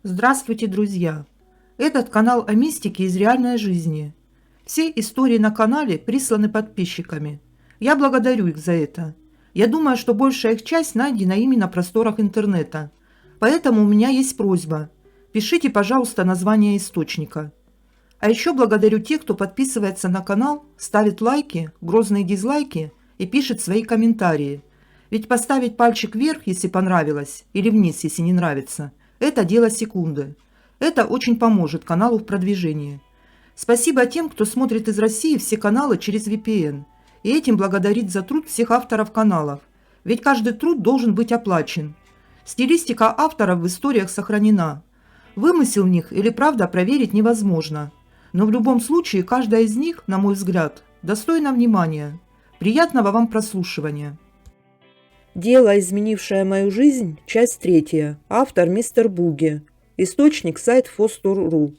Здравствуйте, друзья! Этот канал о мистике из реальной жизни. Все истории на канале присланы подписчиками. Я благодарю их за это. Я думаю, что большая их часть найдена ими на просторах интернета. Поэтому у меня есть просьба. Пишите, пожалуйста, название источника. А еще благодарю тех, кто подписывается на канал, ставит лайки, грозные дизлайки и пишет свои комментарии. Ведь поставить пальчик вверх, если понравилось, или вниз, если не нравится – это дело секунды. Это очень поможет каналу в продвижении. Спасибо тем, кто смотрит из России все каналы через VPN. И этим благодарить за труд всех авторов каналов. Ведь каждый труд должен быть оплачен. Стилистика авторов в историях сохранена. Вымысел в них или правда проверить невозможно. Но в любом случае каждая из них, на мой взгляд, достойна внимания. Приятного вам прослушивания. Дело, изменившее мою жизнь, часть 3. Автор мистер Буги. Источник сайт Фостор.ру.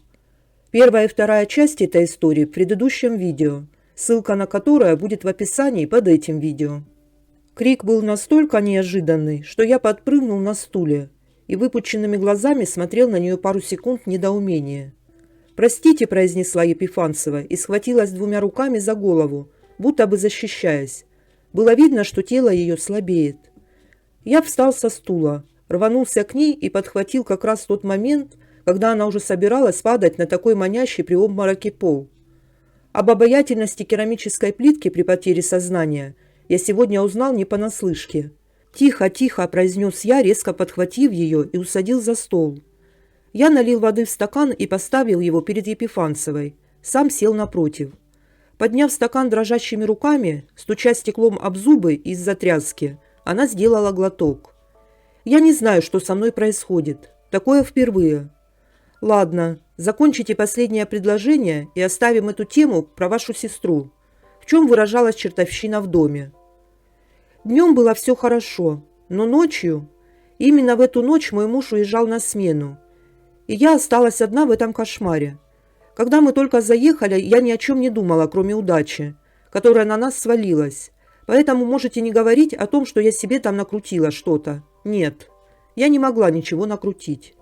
Первая и вторая части этой истории в предыдущем видео, ссылка на которое будет в описании под этим видео. Крик был настолько неожиданный, что я подпрыгнул на стуле и выпученными глазами смотрел на нее пару секунд в недоумении. «Простите», – произнесла Епифанцева и схватилась 2 руками за голову, будто бы защищаясь. Было видно, что тело ее слабеет. Я встал со стула, рванулся к ней и подхватил как раз в тот момент, когда она уже собиралась падать на такой манящий при обмороке пол. Об обаятельности керамической плитки при потере сознания я сегодня узнал не понаслышке. «Тихо, тихо», – произнес я, резко подхватив ее и усадил за стол. Я налил воды в стакан и поставил его перед Епифанцевой. Сам сел напротив. Подняв стакан дрожащими руками, стуча стеклом об зубы из-за тряски, она сделала глоток. «Я не знаю, что со мной происходит. Такое впервые. Ладно, закончите последнее предложение и оставим эту тему про вашу сестру. В чем выражалась чертовщина в доме?» Днем было все хорошо, но ночью... Именно в эту ночь мой муж уезжал на смену, и я осталась одна в этом кошмаре. Когда мы только заехали, я ни о чем не думала, кроме удачи, которая на нас свалилась. Поэтому можете не говорить о том, что я себе там накрутила что-то. Нет, я не могла ничего накрутить.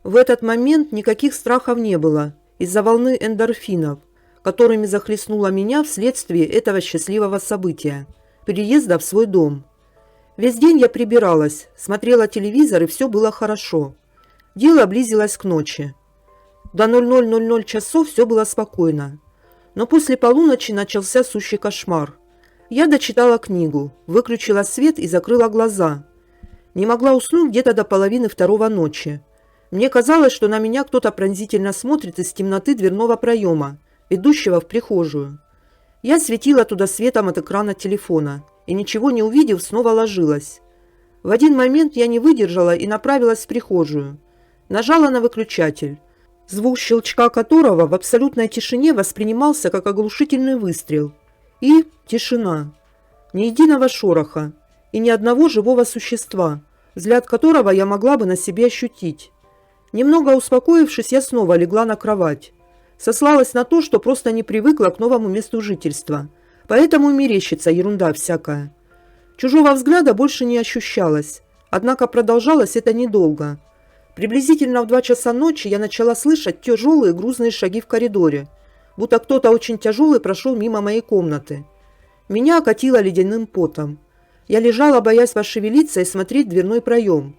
В этот момент никаких страхов не было из-за волны эндорфинов, которыми захлестнула меня вследствие этого счастливого события – переезда в свой дом. Весь день я прибиралась, смотрела телевизор, и все было хорошо. Дело близилось к ночи. До 00:00 часов все было спокойно. Но после полуночи начался сущий кошмар. Я дочитала книгу, выключила свет и закрыла глаза. Не могла уснуть где-то до 1:30 ночи. Мне казалось, что на меня кто-то пронзительно смотрит из темноты дверного проема, ведущего в прихожую. Я светила туда светом от экрана телефона и, ничего не увидев, снова ложилась. В один момент я не выдержала и направилась в прихожую. Нажала на выключатель, звук щелчка которого в абсолютной тишине воспринимался как оглушительный выстрел. И тишина. Ни единого шороха и ни одного живого существа, взгляд которого я могла бы на себе ощутить. Немного успокоившись, я снова легла на кровать. Сослалась на то, что просто не привыкла к новому месту жительства, поэтому и мерещится ерунда всякая. Чужого взгляда больше не ощущалось, однако продолжалось это недолго. Приблизительно в 2 часа ночи я начала слышать тяжелые грузные шаги в коридоре, будто кто-то очень тяжелый прошел мимо моей комнаты. Меня окатило ледяным потом. Я лежала, боясь пошевелиться и смотреть в дверной проем.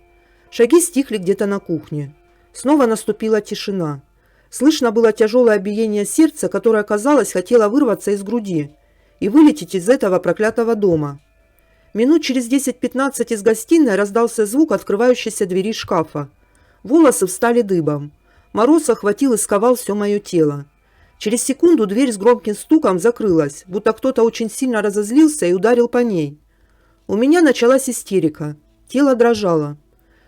Шаги стихли где-то на кухне. Снова наступила тишина. Слышно было тяжелое биение сердца, которое, казалось, хотело вырваться из груди и вылететь из этого проклятого дома. Минут через 10-15 из гостиной раздался звук открывающейся двери шкафа. Волосы встали дыбом. Мороз охватил и сковал все мое тело. Через секунду дверь с громким стуком закрылась, будто кто-то очень сильно разозлился и ударил по ней. У меня началась истерика. Тело дрожало.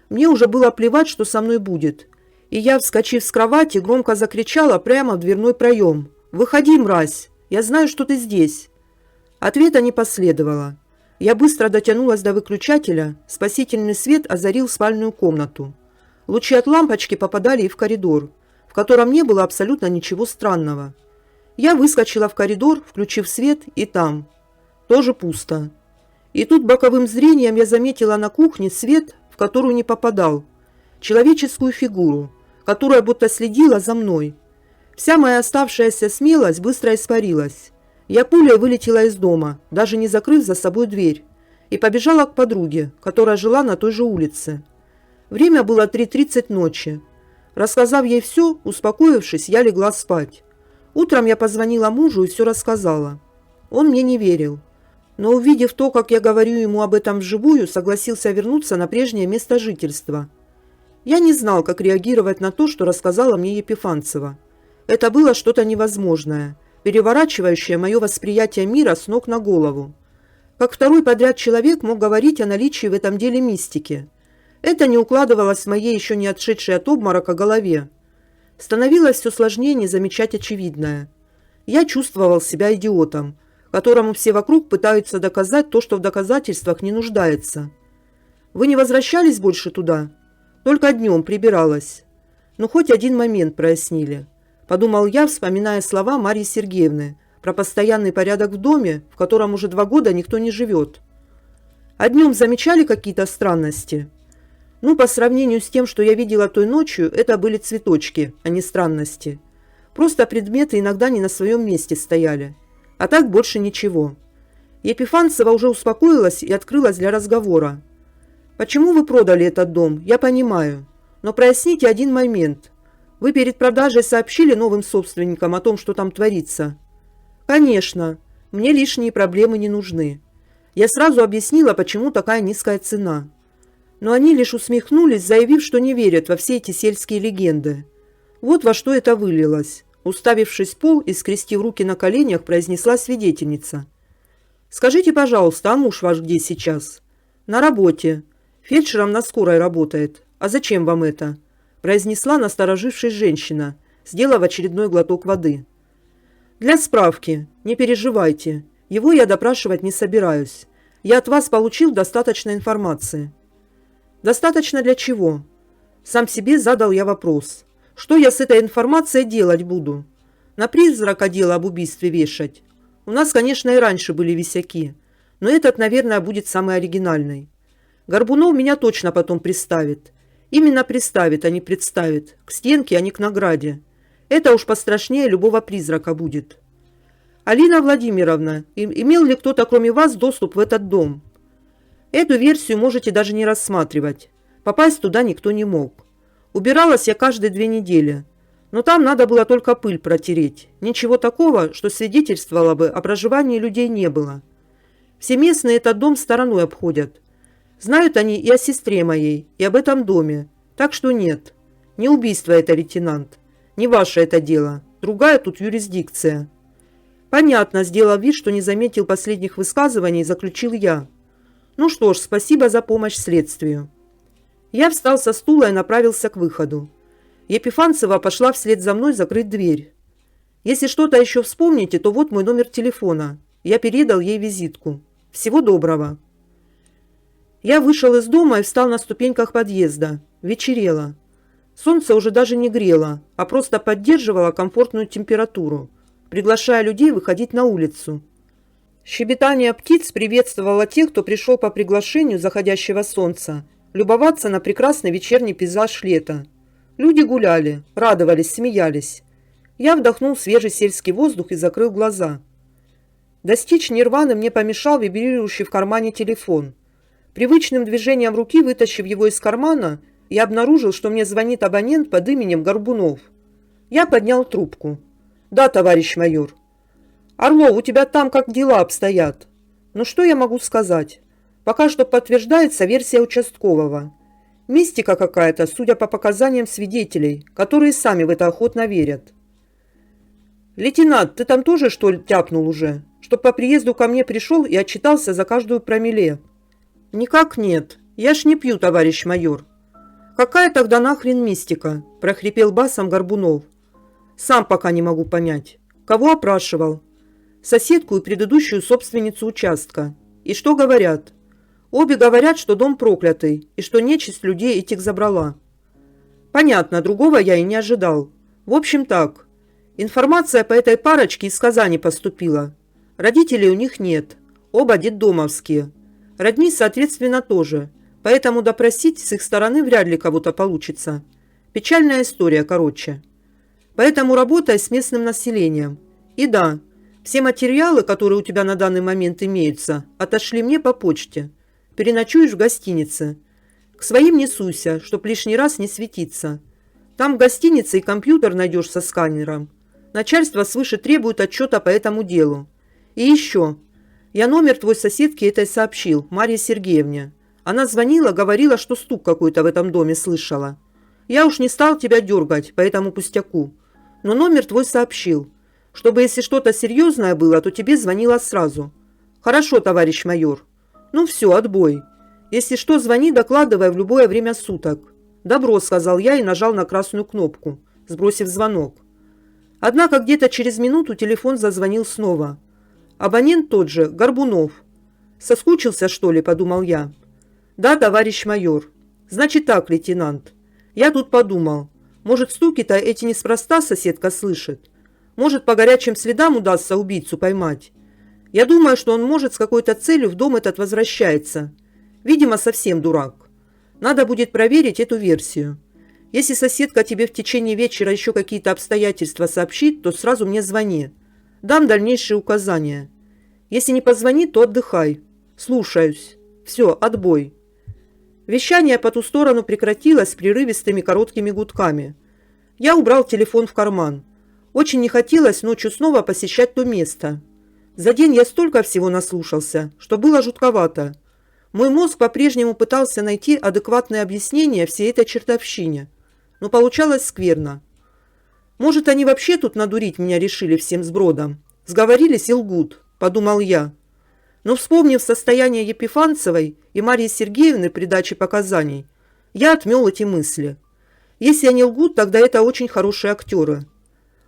Мне уже было плевать, что со мной будет. И я, вскочив с кровати, громко закричала прямо в дверной проем. «Выходи, мразь! Я знаю, что ты здесь!» Ответа не последовало. Я быстро дотянулась до выключателя, спасительный свет озарил спальную комнату. Лучи от лампочки попадали и в коридор. в котором не было абсолютно ничего странного. Я выскочила в коридор, включив свет, и там тоже пусто. И тут боковым зрением я заметила на кухне свет, в которую не попадал, человеческую фигуру, которая будто следила за мной. Вся моя оставшаяся смелость быстро испарилась. Я пулей вылетела из дома, даже не закрыв за собой дверь, и побежала к подруге, которая жила на той же улице. Время было 3:30 ночи. Рассказав ей все, успокоившись, я легла спать. Утром я позвонила мужу и все рассказала. Он мне не верил, но, увидев то, как я говорю ему об этом вживую, согласился вернуться на прежнее место жительства. Я не знал, как реагировать на то, что рассказала мне Епифанцева. Это было что-то невозможное, переворачивающее мое восприятие мира с ног на голову. Как второй подряд человек мог говорить о наличии в этом деле мистики? Это не укладывалось в моей еще не отшедшей от обморока голове. Становилось все сложнее не замечать очевидное. Я чувствовал себя идиотом, которому все вокруг пытаются доказать то, что в доказательствах не нуждается. «Вы не возвращались больше туда?» «Только днем прибиралась». «Ну, хоть один момент прояснили», – подумал я, вспоминая слова Марьи Сергеевны про постоянный порядок в доме, в котором уже 2 года никто не живет. «А днем замечали какие-то странности?» Ну, по сравнению с тем, что я видела той ночью, это были цветочки, а не странности. Просто предметы иногда не на своем месте стояли. А так больше ничего. Епифанцева уже успокоилась и открылась для разговора. «Почему вы продали этот дом, я понимаю. Но проясните один момент. Вы перед продажей сообщили новым собственникам о том, что там творится?» «Конечно. Мне лишние проблемы не нужны. Я сразу объяснила, почему такая низкая цена. Но они лишь усмехнулись, заявив, что не верят во все эти сельские легенды. Вот во что это вылилось. Уставившись в пол и скрестив руки на коленях, произнесла свидетельница. «Скажите, пожалуйста, а муж ваш где сейчас?» «На работе. Фельдшером на скорой работает. А зачем вам это?» произнесла насторожившись женщина, сделав очередной глоток воды. «Для справки. Не переживайте. Его я допрашивать не собираюсь. Я от вас получил достаточно информации». «Достаточно для чего?» Сам себе задал я вопрос. Что я с этой информацией делать буду? На призрака дело об убийстве вешать? У нас, конечно, и раньше были висяки, но этот, наверное, будет самый оригинальный. Горбунов меня точно потом приставит. Именно приставит, а не представит. К стенке, а не к награде. Это уж пострашнее любого призрака будет. «Алина Владимировна, имел ли кто-то кроме вас доступ в этот дом?» Эту версию можете даже не рассматривать. Попасть туда никто не мог. Убиралась я каждые 2 недели. Но там надо было только пыль протереть. Ничего такого, что свидетельствовало бы о проживании людей, не было. Все местные этот дом стороной обходят. Знают они и о сестре моей, и об этом доме. Так что нет. Не убийство это, лейтенант. Не ваше это дело. Другая тут юрисдикция. Понятно, сделав вид, что не заметил последних высказываний, заключил я. Ну что ж, спасибо за помощь следствию. Я встал со стула и направился к выходу. Епифанцева пошла вслед за мной закрыть дверь. Если что-то еще вспомните, то вот мой номер телефона. Я передал ей визитку. Всего доброго. Я вышел из дома и встал на ступеньках подъезда. Вечерело. Солнце уже даже не грело, а просто поддерживало комфортную температуру, приглашая людей выходить на улицу. Щебетание птиц приветствовало тех, кто пришел по приглашению заходящего солнца, любоваться на прекрасный вечерний пейзаж лета. Люди гуляли, радовались, смеялись. Я вдохнул свежий сельский воздух и закрыл глаза. Достичь нирваны мне помешал вибрирующий в кармане телефон. Привычным движением руки, вытащив его из кармана, я обнаружил, что мне звонит абонент под именем Горбунов. Я поднял трубку. «Да, товарищ майор». «Орлов, у тебя там как дела обстоят?» «Ну что я могу сказать? Пока что подтверждается версия участкового. Мистика какая-то, судя по показаниям свидетелей, которые сами в это охотно верят». «Лейтенант, ты там тоже, что ли, тяпнул уже? Чтоб по приезду ко мне пришел и отчитался за каждую промилле?» «Никак нет. Я ж не пью, товарищ майор». «Какая тогда нахрен мистика?» – прохрипел басом Горбунов. «Сам пока не могу понять. Кого опрашивал?» «Соседку и предыдущую собственницу участка. И что говорят?» «Обе говорят, что дом проклятый, и что нечисть людей этих забрала». «Понятно, другого я и не ожидал. В общем так, информация по этой парочке из Казани поступила. Родителей у них нет, оба детдомовские. Родни, соответственно, тоже, поэтому допросить с их стороны вряд ли кого-то получится. Печальная история, короче. Поэтому работай с местным населением. И да, все материалы, которые у тебя на данный момент имеются, отошли мне по почте. Переночуешь в гостинице. К своим не суйся, чтоб лишний раз не светиться. Там в гостинице и компьютер найдешь со сканером. Начальство свыше требует отчета по этому делу. И еще. Я номер твой соседки этой сообщил, Марье Сергеевне. Она звонила, говорила, что стук какой-то в этом доме слышала. Я уж не стал тебя дергать по этому пустяку. Но номер твой сообщил. Чтобы если что-то серьезное было, то тебе звонила сразу. Хорошо, товарищ майор. Ну все, отбой. Если что, звони, докладывай в любое время суток. Добро, сказал я и нажал на красную кнопку, сбросив звонок. Однако где-то через минуту телефон зазвонил снова. Абонент тот же, Горбунов. Соскучился, что ли, подумал я. Да, товарищ майор. Значит так, лейтенант. Я тут подумал. Может, стуки-то эти неспроста соседка слышит. Может, по горячим следам удастся убийцу поймать. Я думаю, что он, может, с какой-то целью в дом этот возвращается. Видимо, совсем дурак. Надо будет проверить эту версию. Если соседка тебе в течение вечера еще какие-то обстоятельства сообщит, то сразу мне звони. Дам дальнейшие указания. Если не позвонит, то отдыхай. Слушаюсь. Все, отбой. Вещание по ту сторону прекратилось прерывистыми короткими гудками. Я убрал телефон в карман. Очень не хотелось ночью снова посещать то место. За день я столько всего наслушался, что было жутковато. Мой мозг по-прежнему пытался найти адекватное объяснение всей этой чертовщине, но получалось скверно. Может, они вообще тут надурить меня решили всем сбродом? Сговорились и лгут, подумал я. Но, вспомнив состояние Епифанцевой и Марьи Сергеевны при даче показаний, я отмел эти мысли. Если они лгут, тогда это очень хорошие актеры.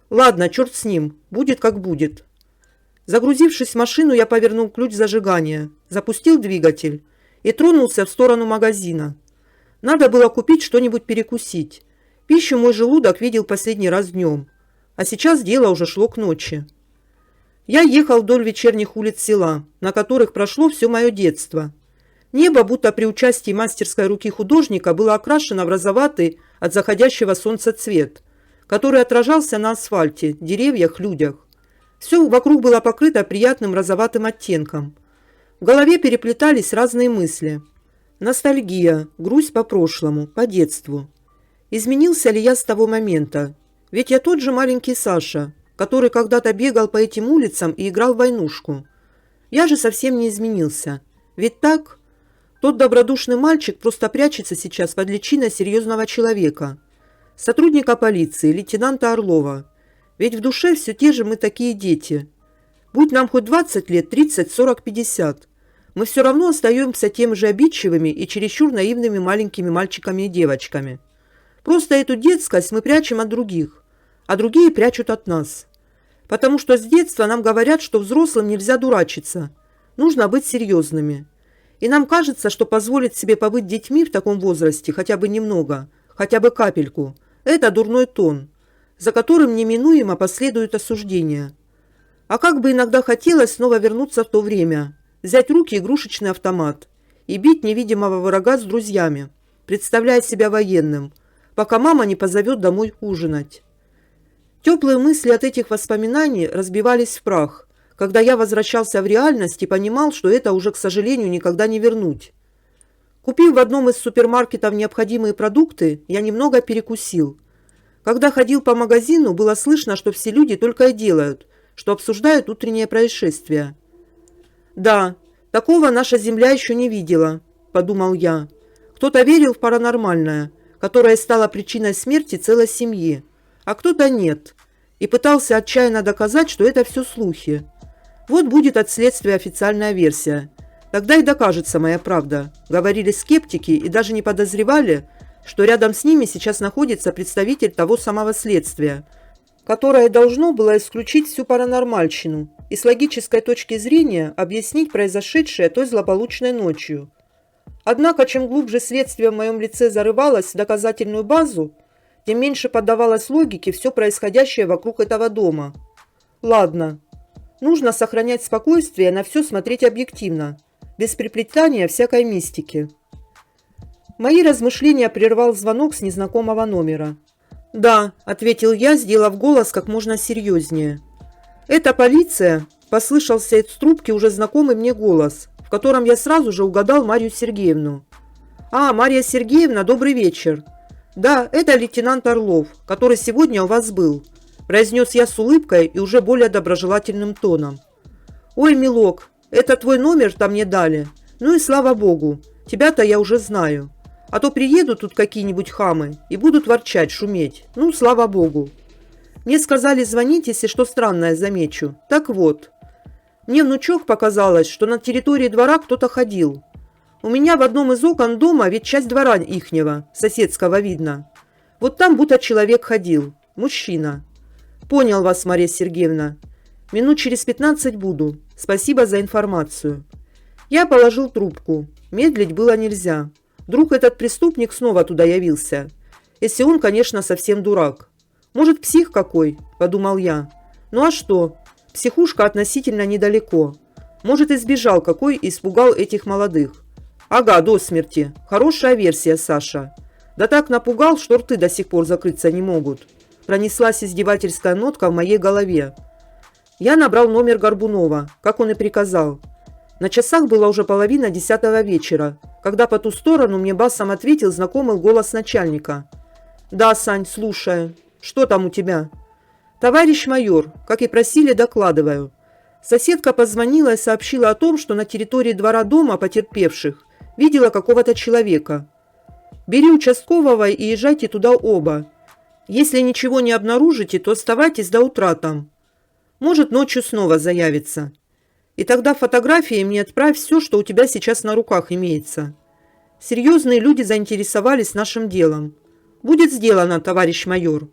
Ладно, черт с ним, будет как будет. Загрузившись в машину, я повернул ключ зажигания, запустил двигатель и тронулся в сторону магазина. Надо было купить что-нибудь перекусить. Пищу мой желудок видел последний раз днем, а сейчас дело уже шло к ночи. Я ехал вдоль вечерних улиц села, на которых прошло все мое детство. Небо, будто при участии мастерской руки художника, было окрашено в розоватый от заходящего солнца цвет, который отражался на асфальте, деревьях, людях. Все вокруг было покрыто приятным розоватым оттенком. В голове переплетались разные мысли. Ностальгия, грусть по прошлому, по детству. Изменился ли я с того момента? Ведь я тот же маленький Саша, который когда-то бегал по этим улицам и играл в войнушку. Я же совсем не изменился. Ведь так? Тот добродушный мальчик просто прячется сейчас под личиной серьезного человека. Сотрудника полиции, лейтенанта Орлова. Ведь в душе все те же мы такие дети. Будь нам хоть 20 лет, 30, 40, 50. Мы все равно остаемся теми же обидчивыми и чересчур наивными маленькими мальчиками и девочками. Просто эту детскость мы прячем от других, а другие прячут от нас. Потому что с детства нам говорят, что взрослым нельзя дурачиться, нужно быть серьезными. И нам кажется, что позволить себе побыть детьми в таком возрасте хотя бы немного, хотя бы капельку, это дурной тон, за которым неминуемо последует осуждение. А как бы иногда хотелось снова вернуться в то время, взять в руки игрушечный автомат и бить невидимого врага с друзьями, представляя себя военным, пока мама не позовет домой ужинать. Теплые мысли от этих воспоминаний разбивались в прах, когда я возвращался в реальность и понимал, что это уже, к сожалению, никогда не вернуть. Купив в одном из супермаркетов необходимые продукты, я немного перекусил. Когда ходил по магазину, было слышно, что все люди только и делают, что обсуждают утреннее происшествие. «Да, такого наша Земля еще не видела», – подумал я. Кто-то верил в паранормальное, которое стало причиной смерти целой семьи, а кто-то нет, и пытался отчаянно доказать, что это все слухи. Вот будет от следствия официальная версия. Тогда и докажется моя правда, говорили скептики и даже не подозревали, что рядом с ними сейчас находится представитель того самого следствия, которое должно было исключить всю паранормальщину и с логической точки зрения объяснить произошедшее той злополучной ночью. Однако, чем глубже следствие в моем лице зарывалось в доказательную базу, тем меньше поддавалось логике все происходящее вокруг этого дома. Ладно, нужно сохранять спокойствие, на все смотреть объективно, без приплетания всякой мистики. Мои размышления прервал звонок с незнакомого номера. «Да», — ответил я, сделав голос как можно серьезнее. «Это полиция?» — послышался из трубки уже знакомый мне голос, в котором я сразу же угадал Марию Сергеевну. «А, Мария Сергеевна, добрый вечер. Да, это лейтенант Орлов, который сегодня у вас был», — произнес я с улыбкой и уже более доброжелательным тоном. «Ой, милок, это твой номер-то мне дали. Ну и слава богу, тебя-то я уже знаю. А то приедут тут какие-нибудь хамы и будут ворчать, шуметь. Ну, слава богу. Мне сказали звонить, если что странное замечу. Так вот, мне внучок показалось, что на территории двора кто-то ходил. У меня в одном из окон дома ведь часть двора ихнего, соседского видно. Вот там будто человек ходил. Мужчина. Понял вас, Мария Сергеевна. Минут через 15 буду. Спасибо за информацию». Я положил трубку. Медлить было нельзя. Вдруг этот преступник снова туда явился. Если он, конечно, совсем дурак. «Может, псих какой?» – подумал я. «Ну а что? Психушка относительно недалеко. Может, и сбежал какой и испугал этих молодых. Ага, до смерти. Хорошая версия, Саша. Да так напугал, что рты до сих пор закрыться не могут». Пронеслась издевательская нотка в моей голове. Я набрал номер Горбунова, как он и приказал. На часах было уже 9:30 вечера, когда по ту сторону мне басом ответил знакомый голос начальника. «Да, Сань, слушаю. Что там у тебя?» «Товарищ майор, как и просили, докладываю. Соседка позвонила и сообщила о том, что на территории двора дома потерпевших видела какого-то человека. Бери участкового и езжайте туда оба. Если ничего не обнаружите, то оставайтесь до утра там. Может, ночью снова заявится. И тогда фотографии мне отправь все, что у тебя сейчас на руках имеется. Серьезные люди заинтересовались нашим делом. Будет сделано, товарищ майор».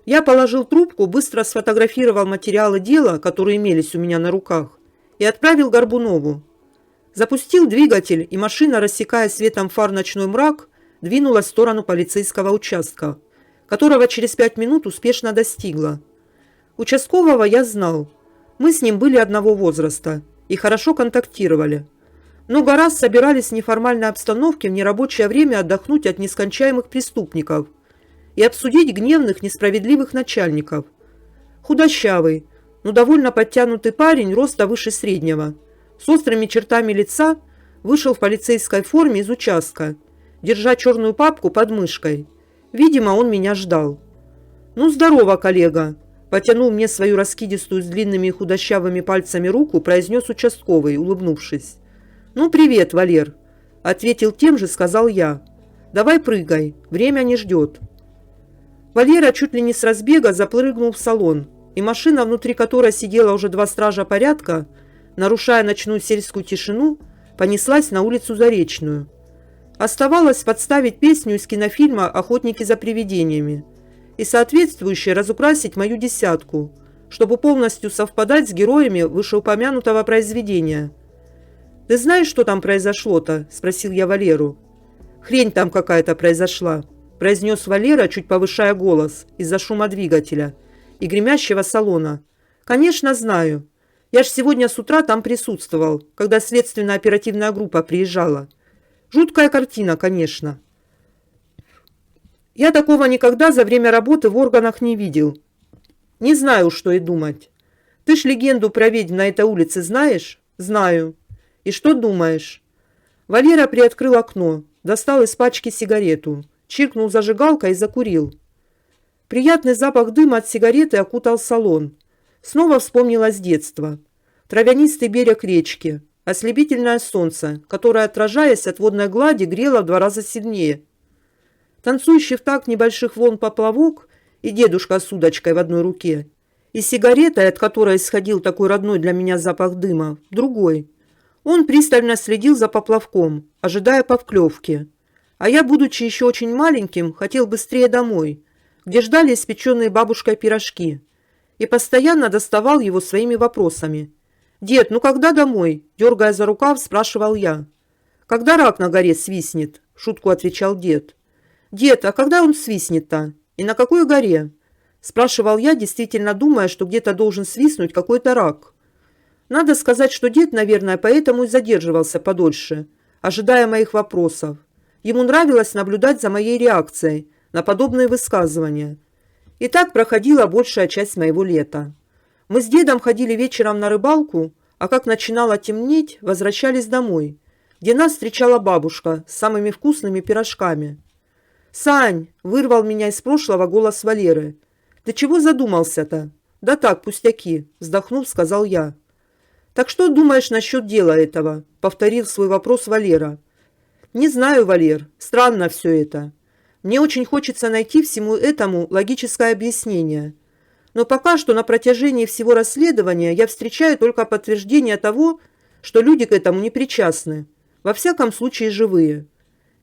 Я положил трубку, быстро сфотографировал материалы дела, которые имелись у меня на руках, и отправил Горбунову. Запустил двигатель, и машина, рассекая светом фар ночной мрак, двинулась в сторону полицейского участка, которого через 5 минут успешно достигла. Участкового я знал. Мы с ним были одного возраста и хорошо контактировали. Много раз собирались в неформальной обстановке в нерабочее время отдохнуть от нескончаемых преступников и обсудить гневных, несправедливых начальников. Худощавый, но довольно подтянутый парень, роста выше среднего, с острыми чертами лица, вышел в полицейской форме из участка, держа черную папку под мышкой. Видимо, он меня ждал. «Ну, здорово, коллега!» Потянул мне свою раскидистую с длинными и худощавыми пальцами руку, произнес участковый, улыбнувшись. «Ну, привет, Валер!» Ответил тем же, сказал я. «Давай прыгай, время не ждет». Валера чуть ли не с разбега запрыгнул в салон, и машина, внутри которой сидела уже 2 стража порядка, нарушая ночную сельскую тишину, понеслась на улицу Заречную. Оставалось подставить песню из кинофильма «Охотники за привидениями» и соответствующе разукрасить мою десятку, чтобы полностью совпадать с героями вышеупомянутого произведения. «Ты знаешь, что там произошло-то?» – спросил я Валеру. «Хрень там какая-то произошла», – произнес Валера, чуть повышая голос из-за шума двигателя и гремящего салона. «Конечно, знаю. Я ж сегодня с утра там присутствовал, когда следственно-оперативная группа приезжала. Жуткая картина, конечно. Я такого никогда за время работы в органах не видел. Не знаю, что и думать. Ты ж легенду про ведьм на этой улице знаешь?» «Знаю. И что думаешь?» Валера приоткрыл окно, достал из пачки сигарету, чиркнул зажигалкой и закурил. Приятный запах дыма от сигареты окутал салон. Снова вспомнилось детство. Травянистый берег речки, ослепительное солнце, которое, отражаясь от водной глади, грело в 2 раза сильнее. Танцующий в такт небольших волн поплавок и дедушка с удочкой в одной руке, и сигаретой, от которой исходил такой родной для меня запах дыма, в другой. Он пристально следил за поплавком, ожидая поклевки. А я, будучи еще очень маленьким, хотел быстрее домой, где ждали испеченные бабушкой пирожки, и постоянно доставал его своими вопросами. «Дед, ну когда домой?» – дергая за рукав, спрашивал я. «Когда рак на горе свистнет?» – в шутку отвечал дед. «Дед, а когда он свистнет-то?» И на какой горе?» – спрашивал я, действительно думая, что где-то должен свистнуть какой-то рак. Надо сказать, что дед, наверное, поэтому и задерживался подольше, ожидая моих вопросов. Ему нравилось наблюдать за моей реакцией на подобные высказывания. И так проходила большая часть моего лета. Мы с дедом ходили вечером на рыбалку, а как начинало темнеть, возвращались домой, где нас встречала бабушка с самыми вкусными пирожками. «Сань!» – вырвал меня из прошлого голос Валеры. «Ты чего задумался-то?» «Да так, пустяки», – вздохнув, сказал я. «Так что думаешь насчет дела этого?» – повторил свой вопрос Валера. «Не знаю, Валер, странно все это. Мне очень хочется найти всему этому логическое объяснение. Но пока что на протяжении всего расследования я встречаю только подтверждение того, что люди к этому не причастны, во всяком случае живые».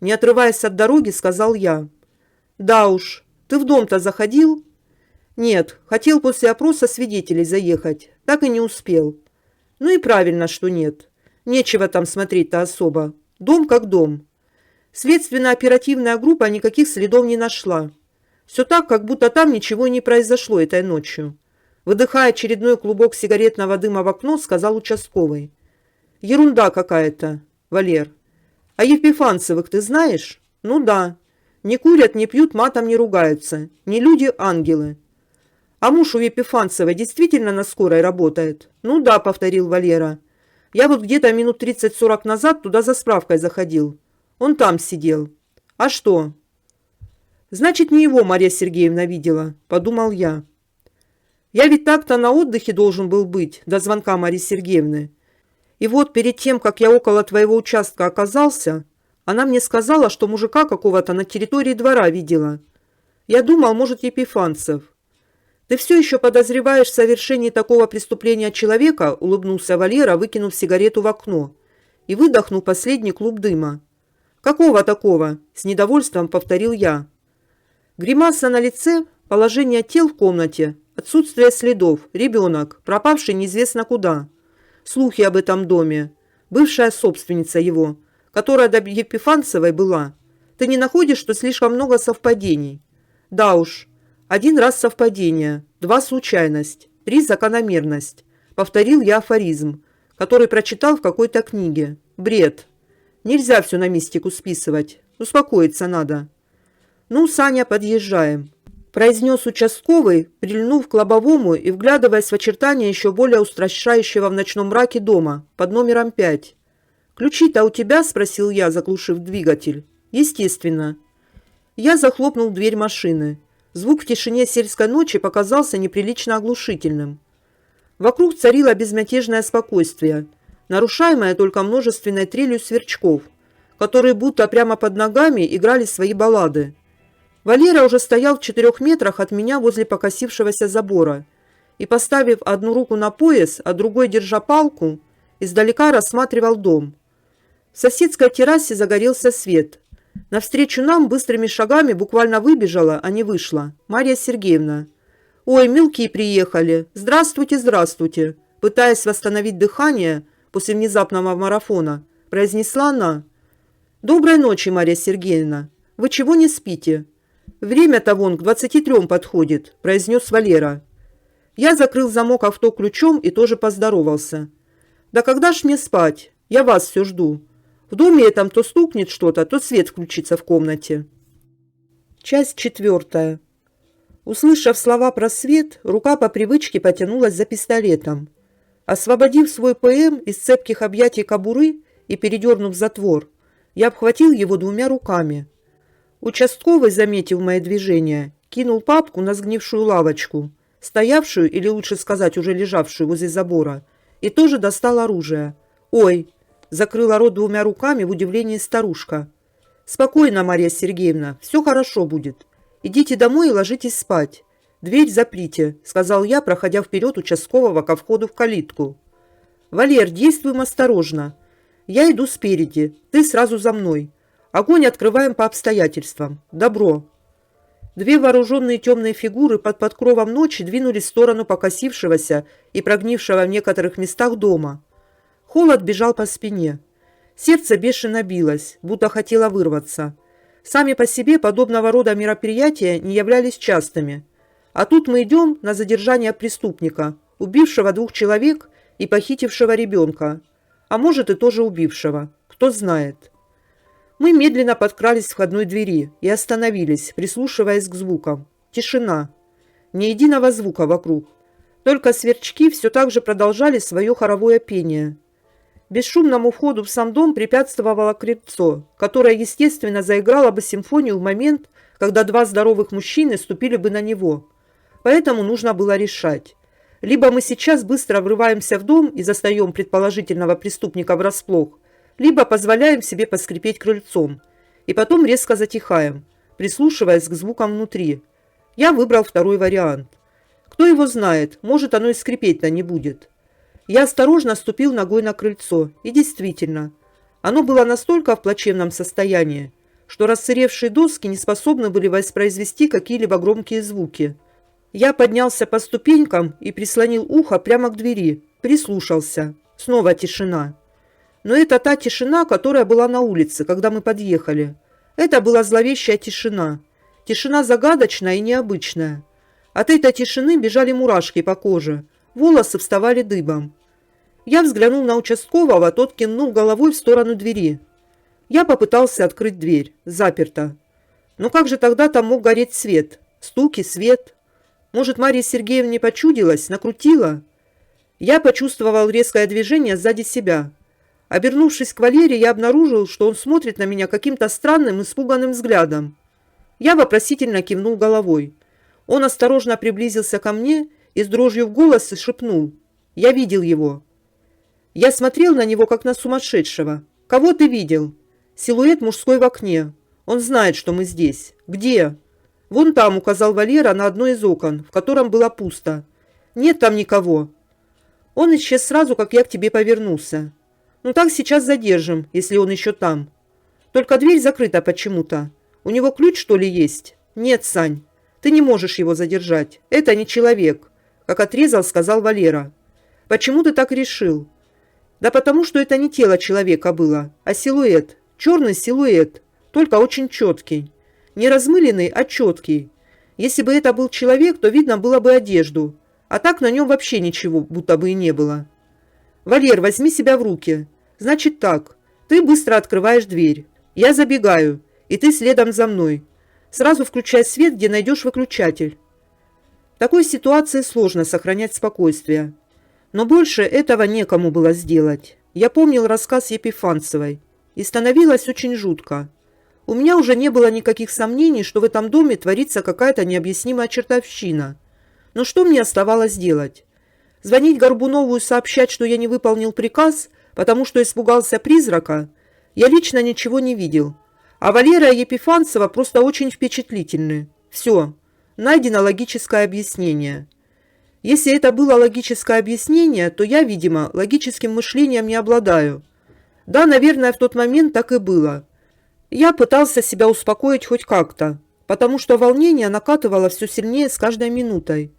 Не отрываясь от дороги, сказал я. «Да уж, ты в дом-то заходил?» «Нет, хотел после опроса свидетелей заехать, так и не успел». «Ну и правильно, что нет. Нечего там смотреть-то особо. Дом как дом». Следственно-оперативная группа никаких следов не нашла. Все так, как будто там ничего не произошло этой ночью. Выдыхая очередной клубок сигаретного дыма в окно, сказал участковый. «Ерунда какая-то, Валер. А Епифанцевых ты знаешь? Ну да. Не курят, не пьют, матом не ругаются. Не люди, ангелы». «А муж у Епифанцевой действительно на скорой работает?» «Ну да», — повторил Валера. «Я вот где-то минут 30-40 назад туда за справкой заходил. Он там сидел. А что?» «Значит, не его Марья Сергеевна видела», — подумал я. «Я ведь так-то на отдыхе должен был быть до звонка Марьи Сергеевны. И вот перед тем, как я около твоего участка оказался, она мне сказала, что мужика какого-то на территории двора видела. Я думал, может, Епифанцев». «Ты все еще подозреваешь в совершении такого преступления человека?» — улыбнулся Валера, выкинув сигарету в окно и выдохнул последний клуб дыма. «Какого такого?» — с недовольством повторил я. Гримаса на лице, положение тел в комнате, отсутствие следов, ребенок, пропавший неизвестно куда. Слухи об этом доме, бывшая собственница его, которая до Епифанцевой была. Ты не находишь, что слишком много совпадений? Да уж. 1 раз совпадение, 2 случайность, 3 закономерность. Повторил я афоризм, который прочитал в какой-то книге. Бред. Нельзя все на мистику списывать. Успокоиться надо. «Ну, Саня, подъезжаем», – произнес участковый, прильнув к лобовому и вглядываясь в очертания еще более устрашающего в ночном мраке дома под номером 5. «Ключи-то у тебя?» – спросил я, заглушив двигатель. «Естественно». Я захлопнул дверь машины. Звук в тишине сельской ночи показался неприлично оглушительным. Вокруг царило безмятежное спокойствие, нарушаемое только множественной трелью сверчков, которые будто прямо под ногами играли свои баллады. Валера уже стоял в 4 метрах от меня возле покосившегося забора и, поставив одну руку на пояс, а другой, держа палку, издалека рассматривал дом. В соседской террасе загорелся свет. Навстречу нам быстрыми шагами буквально выбежала, а не вышла, Марья Сергеевна. «Ой, мелкие приехали! Здравствуйте, здравствуйте!» Пытаясь восстановить дыхание после внезапного марафона, произнесла она. «Доброй ночи, Марья Сергеевна! Вы чего не спите?» «Время-то вон к 23 подходит», – произнес Валера. Я закрыл замок авто ключом и тоже поздоровался. «Да когда ж мне спать? Я вас все жду. В доме этом то стукнет что-то, то свет включится в комнате». Часть 4. Услышав слова про свет, рука по привычке потянулась за пистолетом. Освободив свой ПМ из цепких объятий кобуры и передернув затвор, я обхватил его 2 руками. Участковый, заметив мои движения, кинул папку на сгнившую лавочку, стоявшую, или лучше сказать, уже лежавшую возле забора, и тоже достал оружие. «Ой!» – закрыла рот 2 руками в удивлении старушка. «Спокойно, Марья Сергеевна, все хорошо будет. Идите домой и ложитесь спать. Дверь заприте», – сказал я, проходя вперед участкового ко входу в калитку. «Валер, действуем осторожно. Я иду спереди, ты сразу за мной. Огонь открываем по обстоятельствам. Добро». 2 вооруженные темные фигуры под покровом ночи двинулись в сторону покосившегося и прогнившего в некоторых местах дома. Холод бежал по спине. Сердце бешено билось, будто хотело вырваться. Сами по себе подобного рода мероприятия не являлись частыми. А тут мы идем на задержание преступника, убившего 2 человек и похитившего ребенка. А может и тоже убившего. Кто знает. Мы медленно подкрались к входной двери и остановились, прислушиваясь к звукам. Тишина. Ни единого звука вокруг. Только сверчки все так же продолжали свое хоровое пение. Бесшумному входу в сам дом препятствовало крыльцо, которое, естественно, заиграло бы симфонию в момент, когда 2 здоровых мужчины ступили бы на него. Поэтому нужно было решать. Либо мы сейчас быстро врываемся в дом и застаем предположительного преступника врасплох, либо позволяем себе поскрипеть крыльцом, и потом резко затихаем, прислушиваясь к звукам внутри. Я выбрал второй вариант. Кто его знает, может, оно и скрипеть-то не будет. Я осторожно ступил ногой на крыльцо, и действительно, оно было настолько в плачевном состоянии, что рассыревшие доски не способны были воспроизвести какие-либо громкие звуки. Я поднялся по ступенькам и прислонил ухо прямо к двери, прислушался. Снова тишина. Но это та тишина, которая была на улице, когда мы подъехали. Это была зловещая тишина. Тишина загадочная и необычная. От этой тишины бежали мурашки по коже. Волосы вставали дыбом. Я взглянул на участкового, тот кивнул головой в сторону двери. Я попытался открыть дверь. Заперто. Но как же тогда там мог гореть свет? Стуки, свет. Может, Марье Сергеевне почудилось, накрутила? Я почувствовал резкое движение сзади себя. Обернувшись к Валере, я обнаружил, что он смотрит на меня каким-то странным, испуганным взглядом. Я вопросительно кивнул головой. Он осторожно приблизился ко мне и с дрожью в голосе шепнул. Я видел его. Я смотрел на него, как на сумасшедшего. Кого ты видел? Силуэт мужской в окне. Он знает, что мы здесь. Где? Вон там, указал Валера на одно из окон, в котором было пусто. Нет там никого. Он исчез сразу, как я к тебе повернулся. Ну так сейчас задержим, если он еще там. Только дверь закрыта почему-то. У него ключ, что ли, есть? Нет, Сань, ты не можешь его задержать. Это не человек, как отрезал, сказал Валера. Почему ты так решил? Да потому что это не тело человека было, а силуэт. Черный силуэт, только очень четкий. Не размыленный, а четкий. Если бы это был человек, то видно было бы одежду. А так на нем вообще ничего будто бы и не было. Валер, возьми себя в руки. Значит так, ты быстро открываешь дверь. Я забегаю, и ты следом за мной. Сразу включай свет, где найдешь выключатель. В такой ситуации сложно сохранять спокойствие. Но больше этого некому было сделать. Я помнил рассказ Епифанцевой. И становилось очень жутко. У меня уже не было никаких сомнений, что в этом доме творится какая-то необъяснимая чертовщина. Но что мне оставалось делать? Звонить Горбунову и сообщать, что я не выполнил приказ, потому что испугался призрака? Я лично ничего не видел. А Валера и Епифанцева просто очень впечатлительны. Все. Найдено логическое объяснение. Если это было логическое объяснение, то я, видимо, логическим мышлением не обладаю. Да, наверное, в тот момент так и было. Я пытался себя успокоить хоть как-то, потому что волнение накатывало все сильнее с каждой минутой.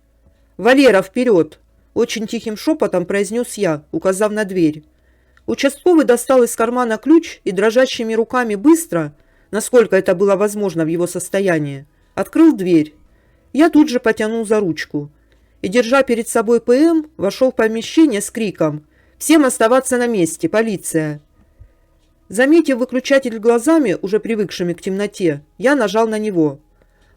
«Валера, вперед!» – очень тихим шепотом произнес я, указав на дверь. Участковый достал из кармана ключ и дрожащими руками быстро, насколько это было возможно в его состоянии, открыл дверь. Я тут же потянул за ручку и, держа перед собой ПМ, вошел в помещение с криком «Всем оставаться на месте! Полиция!». Заметив выключатель глазами, уже привыкшими к темноте, я нажал на него.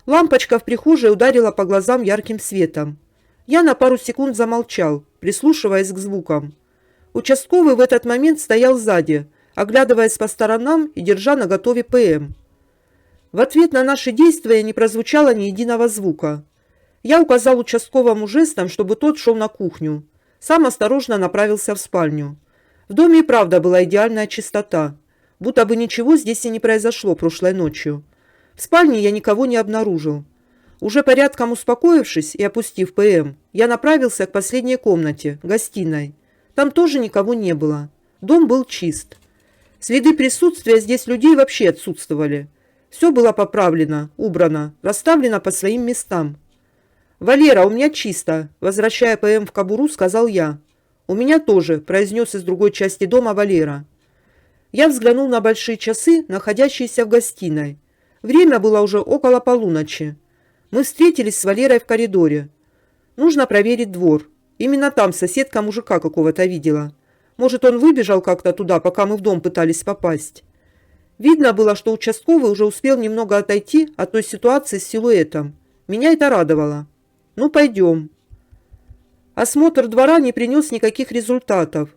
Лампочка в прихожей ударила по глазам ярким светом. Я на пару секунд замолчал, прислушиваясь к звукам. Участковый в этот момент стоял сзади, оглядываясь по сторонам и держа наготове ПМ. В ответ на наши действия не прозвучало ни единого звука. Я указал участковому жестом, чтобы тот шел на кухню. Сам осторожно направился в спальню. В доме и правда была идеальная чистота, будто бы ничего здесь и не произошло прошлой ночью. В спальне я никого не обнаружил. Уже порядком успокоившись и опустив ПМ, я направился к последней комнате, гостиной. Там тоже никого не было. Дом был чист. Следы присутствия здесь людей вообще отсутствовали. Все было поправлено, убрано, расставлено по своим местам. «Валера, у меня чисто», – возвращая ПМ в кобуру, сказал я. «У меня тоже», – произнес из другой части дома Валера. Я взглянул на большие часы, находящиеся в гостиной. Время было уже около полуночи. Мы встретились с Валерой в коридоре. Нужно проверить двор. Именно там соседка мужика какого-то видела. Может, он выбежал как-то туда, пока мы в дом пытались попасть. Видно было, что участковый уже успел немного отойти от той ситуации с силуэтом. Меня это радовало. Ну, пойдем. Осмотр двора не принес никаких результатов.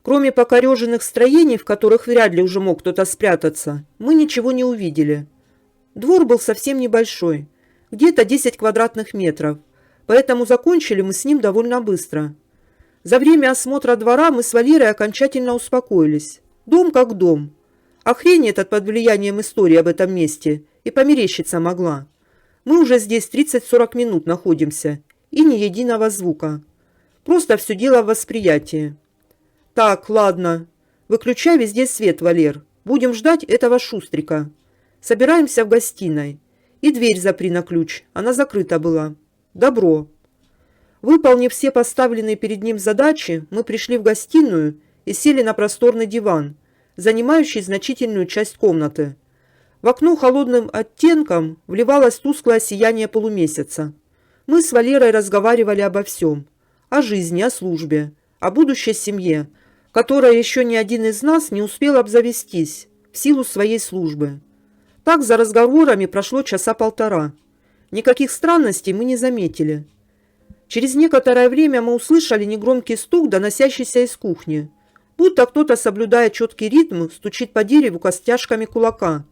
Кроме покореженных строений, в которых вряд ли уже мог кто-то спрятаться, мы ничего не увидели. Двор был совсем небольшой, где-то 10 квадратных метров, поэтому закончили мы с ним довольно быстро. За время осмотра двора мы с Валерой окончательно успокоились. Дом как дом. Охренеть этот под влиянием истории об этом месте и померещиться могла. Мы уже здесь 30-40 минут находимся, и ни единого звука. Просто все дело в восприятии. Так, ладно. Выключай везде свет, Валер. Будем ждать этого Шустрика. Собираемся в гостиной. И дверь запри на ключ. Она закрыта была. Добро. Выполнив все поставленные перед ним задачи, мы пришли в гостиную и сели на просторный диван, занимающий значительную часть комнаты. В окно холодным оттенком вливалось тусклое сияние полумесяца. Мы с Валерой разговаривали обо всем. О жизни, о службе, о будущей семье, которой еще ни один из нас не успел обзавестись в силу своей службы. Так за разговорами прошло часа полтора. Никаких странностей мы не заметили. Через некоторое время мы услышали негромкий стук, доносящийся из кухни. Будто кто-то, соблюдая четкий ритм, стучит по дереву костяшками кулака.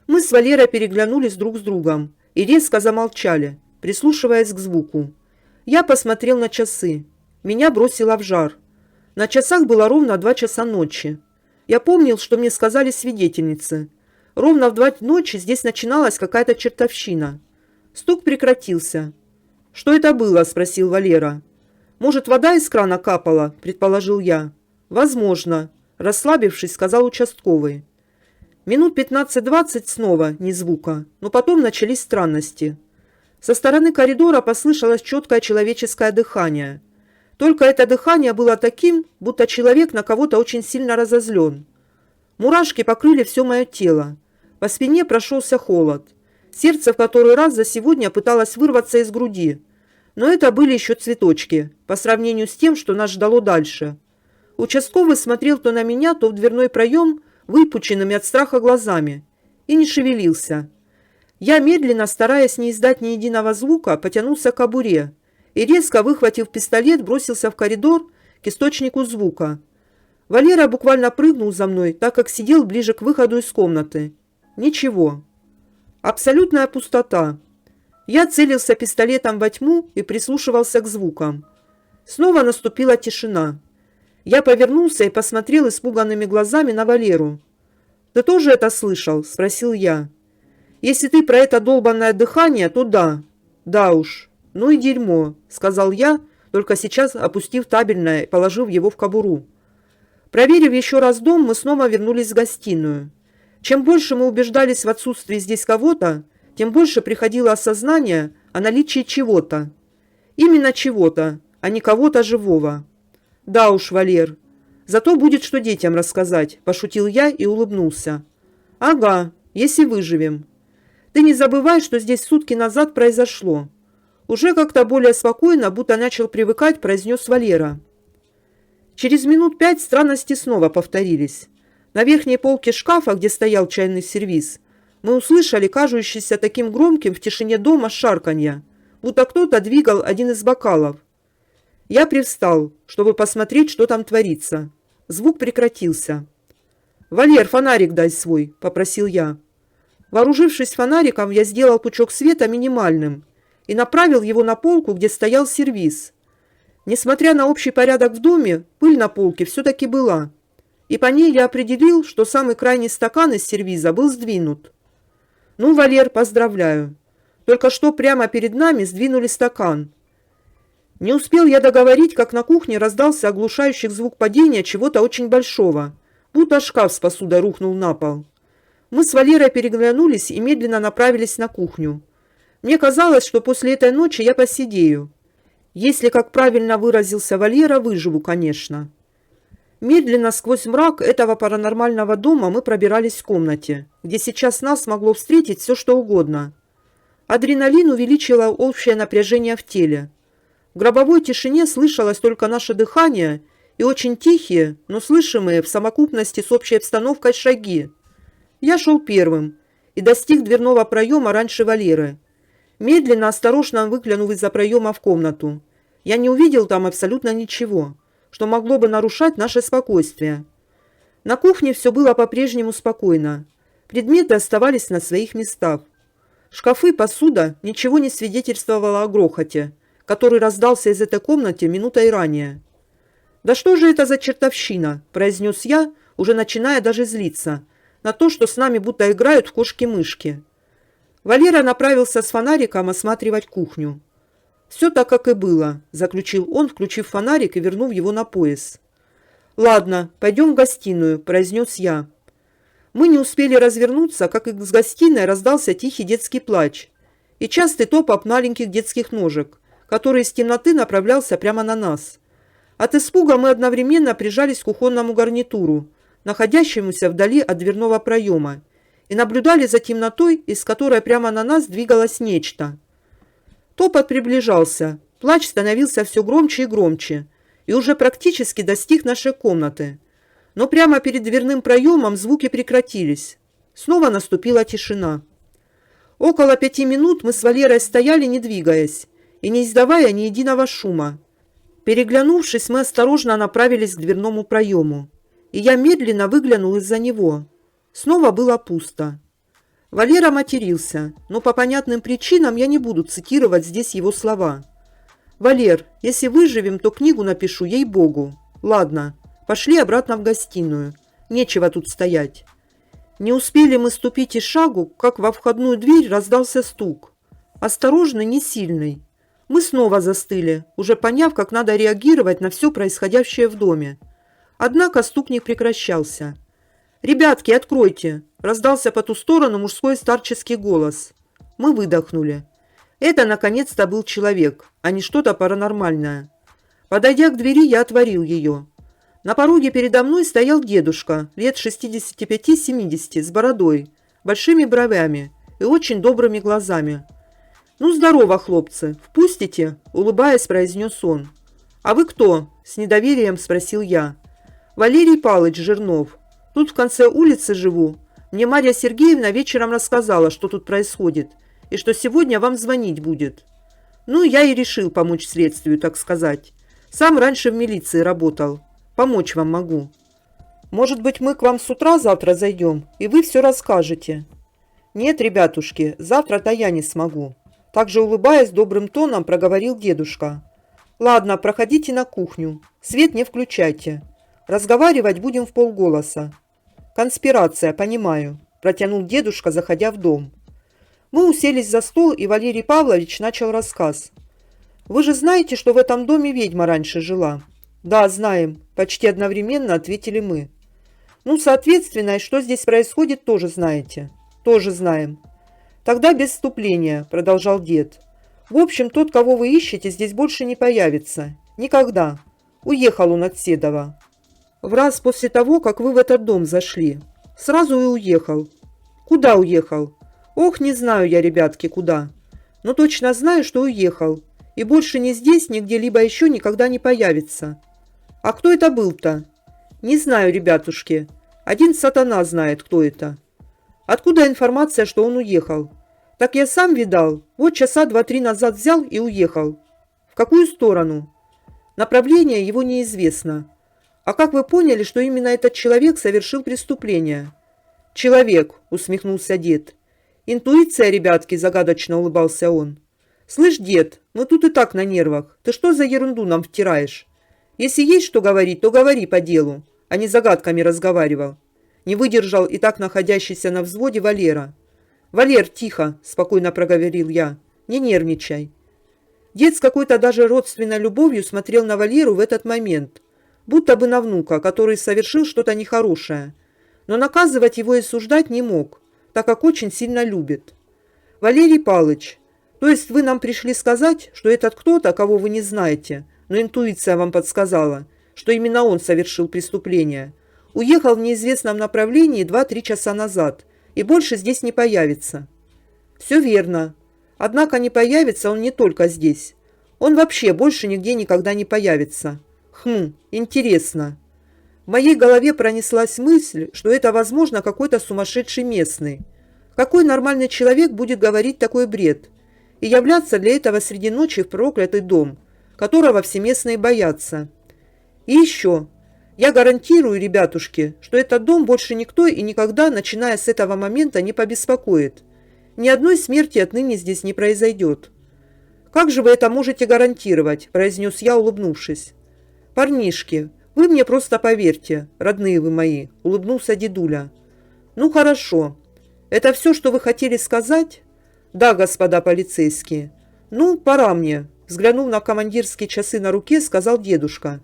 Мы с Валерой переглянулись друг с другом и резко замолчали, прислушиваясь к звуку. Я посмотрел на часы. Меня бросило в жар. На часах было ровно 2 часа ночи. Я помнил, что мне сказали свидетельницы. Ровно в 2 ночи здесь начиналась какая-то чертовщина. Стук прекратился. «Что это было?» – спросил Валера. «Может, вода из крана капала?» – предположил я. «Возможно», – расслабившись, сказал участковый. Минут 15-20 снова ни звука, но потом начались странности. Со стороны коридора послышалось четкое человеческое дыхание. Только это дыхание было таким, будто человек на кого-то очень сильно разозлен. Мурашки покрыли все мое тело. По спине прошелся холод. Сердце в который раз за сегодня пыталось вырваться из груди. Но это были еще цветочки, по сравнению с тем, что нас ждало дальше. Участковый смотрел то на меня, то в дверной проем, выпученными от страха глазами, и не шевелился. Я, медленно, стараясь не издать ни единого звука, потянулся к кобуре и, резко выхватив пистолет, бросился в коридор к источнику звука. Валера буквально прыгнул за мной, так как сидел ближе к выходу из комнаты. Ничего. Абсолютная пустота. Я целился пистолетом во тьму и прислушивался к звукам. Снова наступила тишина. Я повернулся и посмотрел испуганными глазами на Валеру. «Ты тоже это слышал?» – спросил я. «Если ты про это долбанное дыхание, то да». «Да уж. Ну и дерьмо», – сказал я, только сейчас опустив табельное и положив его в кобуру. Проверив еще раз дом, мы снова вернулись в гостиную. Чем больше мы убеждались в отсутствии здесь кого-то, тем больше приходило осознание о наличии чего-то. Именно чего-то, а не кого-то живого. «Да уж, Валер, зато будет что детям рассказать», – пошутил я и улыбнулся. «Ага, если выживем. Ты не забывай, что здесь сутки назад произошло». Уже как-то более спокойно, будто начал привыкать, произнес Валера. Через минут 5 странности снова повторились. На верхней полке шкафа, где стоял чайный сервиз, мы услышали кажущийся таким громким в тишине дома шарканье, будто кто-то двигал один из бокалов. Я привстал, чтобы посмотреть, что там творится. Звук прекратился. «Валер, фонарик дай свой», – попросил я. Вооружившись фонариком, я сделал пучок света минимальным и направил его на полку, где стоял сервиз. Несмотря на общий порядок в доме, пыль на полке все-таки была, и по ней я определил, что самый крайний стакан из сервиза был сдвинут. «Ну, Валер, поздравляю. Только что прямо перед нами сдвинули стакан». Не успел я договорить, как на кухне раздался оглушающий звук падения чего-то очень большого, будто шкаф с посудой рухнул на пол. Мы с Валерой переглянулись и медленно направились на кухню. Мне казалось, что после этой ночи я посидею. Если, как правильно выразился Валера, выживу, конечно. Медленно сквозь мрак этого паранормального дома мы пробирались в комнате, где сейчас нас могло встретить все что угодно. Адреналин увеличило общее напряжение в теле. В гробовой тишине слышалось только наше дыхание и очень тихие, но слышимые в совокупности с общей обстановкой шаги. Я шел первым и достиг дверного проема раньше Валеры. Медленно, осторожно выглянув из-за проема в комнату. Я не увидел там абсолютно ничего, что могло бы нарушать наше спокойствие. На кухне все было по-прежнему спокойно. Предметы оставались на своих местах. Шкафы, посуда, ничего не свидетельствовало о грохоте, который раздался из этой комнаты минутой ранее. «Да что же это за чертовщина?» – произнес я, уже начиная даже злиться, на то, что с нами будто играют в кошки-мышки. Валера направился с фонариком осматривать кухню. «Все так, как и было», – заключил он, включив фонарик и вернув его на пояс. «Ладно, пойдем в гостиную», – произнес я. Мы не успели развернуться, как из гостиной раздался тихий детский плач и частый топот маленьких детских ножек, который из темноты направлялся прямо на нас. От испуга мы одновременно прижались к кухонному гарнитуру, находящемуся вдали от дверного проема, и наблюдали за темнотой, из которой прямо на нас двигалось нечто. Топот приближался, плач становился все громче и громче, и уже практически достиг нашей комнаты. Но прямо перед дверным проемом звуки прекратились. Снова наступила тишина. Около 5 минут мы с Валерой стояли, не двигаясь, и не издавая ни единого шума. Переглянувшись, мы осторожно направились к дверному проему, и я медленно выглянул из-за него. Снова было пусто. Валера матерился, но по понятным причинам я не буду цитировать здесь его слова. «Валер, если выживем, то книгу напишу, ей-богу. Ладно, пошли обратно в гостиную. Нечего тут стоять». Не успели мы ступить и шагу, как во входную дверь раздался стук. Осторожный, не сильный. Мы снова застыли, уже поняв, как надо реагировать на все происходящее в доме. Однако стук не прекращался. «Ребятки, откройте!» – раздался по ту сторону мужской старческий голос. Мы выдохнули. Это, наконец-то, был человек, а не что-то паранормальное. Подойдя к двери, я отворил ее. На пороге передо мной стоял дедушка, лет 65-70, с бородой, большими бровями и очень добрыми глазами. «Ну, здорово, хлопцы, впустите?» – улыбаясь, произнес он. «А вы кто?» – с недоверием спросил я. «Валерий Палыч Жирнов. Тут в конце улицы живу. Мне Марья Сергеевна вечером рассказала, что тут происходит, и что сегодня вам звонить будет. Ну, я и решил помочь следствию, так сказать. Сам раньше в милиции работал. Помочь вам могу. Может быть, мы к вам с утра завтра зайдем, и вы все расскажете?» «Нет, ребятушки, завтра-то я не смогу». Также улыбаясь добрым тоном, проговорил дедушка. «Ладно, проходите на кухню. Свет не включайте. Разговаривать будем в полголоса». «Конспирация, понимаю», – протянул дедушка, заходя в дом. Мы уселись за стол, и Валерий Павлович начал рассказ. «Вы же знаете, что в этом доме ведьма раньше жила?» «Да, знаем», – почти одновременно ответили мы. «Ну, соответственно, и что здесь происходит, тоже знаете?» «Тоже знаем». «Тогда без вступления», – продолжал дед. «В общем, тот, кого вы ищете, здесь больше не появится. Никогда. Уехал он от Седова. В раз после того, как вы в этот дом зашли. Сразу и уехал». «Куда уехал?» «Ох, не знаю я, ребятки, куда. Но точно знаю, что уехал. И больше ни здесь, ни где-либо еще никогда не появится». «А кто это был-то?» «Не знаю, ребятушки. Один сатана знает, кто это». «Откуда информация, что он уехал?» «Так я сам видал. Вот часа 2-3 назад взял и уехал». «В какую сторону?» «Направление его неизвестно». «А как вы поняли, что именно этот человек совершил преступление?» «Человек», — усмехнулся дед. «Интуиция, ребятки», — загадочно улыбался он. «Слышь, дед, мы тут и так на нервах. Ты что за ерунду нам втираешь? Если есть что говорить, то говори по делу, а не загадками разговаривал». Не выдержал и так находящийся на взводе Валера. «Валер, тихо!» – спокойно проговорил я. «Не нервничай». Дед с какой-то даже родственной любовью смотрел на Валеру в этот момент, будто бы на внука, который совершил что-то нехорошее. Но наказывать его и суждать не мог, так как очень сильно любит. «Валерий Палыч, то есть вы нам пришли сказать, что этот кто-то, кого вы не знаете, но интуиция вам подсказала, что именно он совершил преступление. Уехал в неизвестном направлении 2-3 часа назад и больше здесь не появится. Все верно. Однако не появится он не только здесь. Он вообще больше нигде никогда не появится. Интересно. В моей голове пронеслась мысль, что это, возможно, какой-то сумасшедший местный. Какой нормальный человек будет говорить такой бред и являться для этого среди ночи в проклятый дом, которого все местные боятся? И еще, я гарантирую, ребятушки, что этот дом больше никто и никогда, начиная с этого момента, не побеспокоит. Ни одной смерти отныне здесь не произойдет. «Как же вы это можете гарантировать?» – произнес я, улыбнувшись. «Парнишки, вы мне просто поверьте, родные вы мои», – улыбнулся дедуля. «Ну хорошо. Это все, что вы хотели сказать?» «Да, господа полицейские». «Ну, пора мне», – взглянув на командирские часы на руке, сказал дедушка,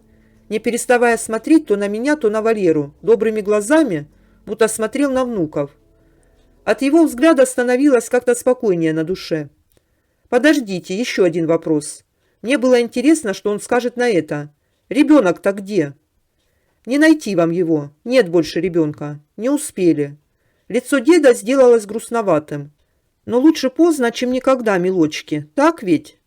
не переставая смотреть то на меня, то на Валеру, добрыми глазами, будто смотрел на внуков. От его взгляда становилось как-то спокойнее на душе. «Подождите, еще один вопрос. Мне было интересно, что он скажет на это. Ребенок-то где?» «Не найти вам его. Нет больше ребенка. Не успели». Лицо деда сделалось грустноватым. «Но лучше поздно, чем никогда, милочки. Так ведь?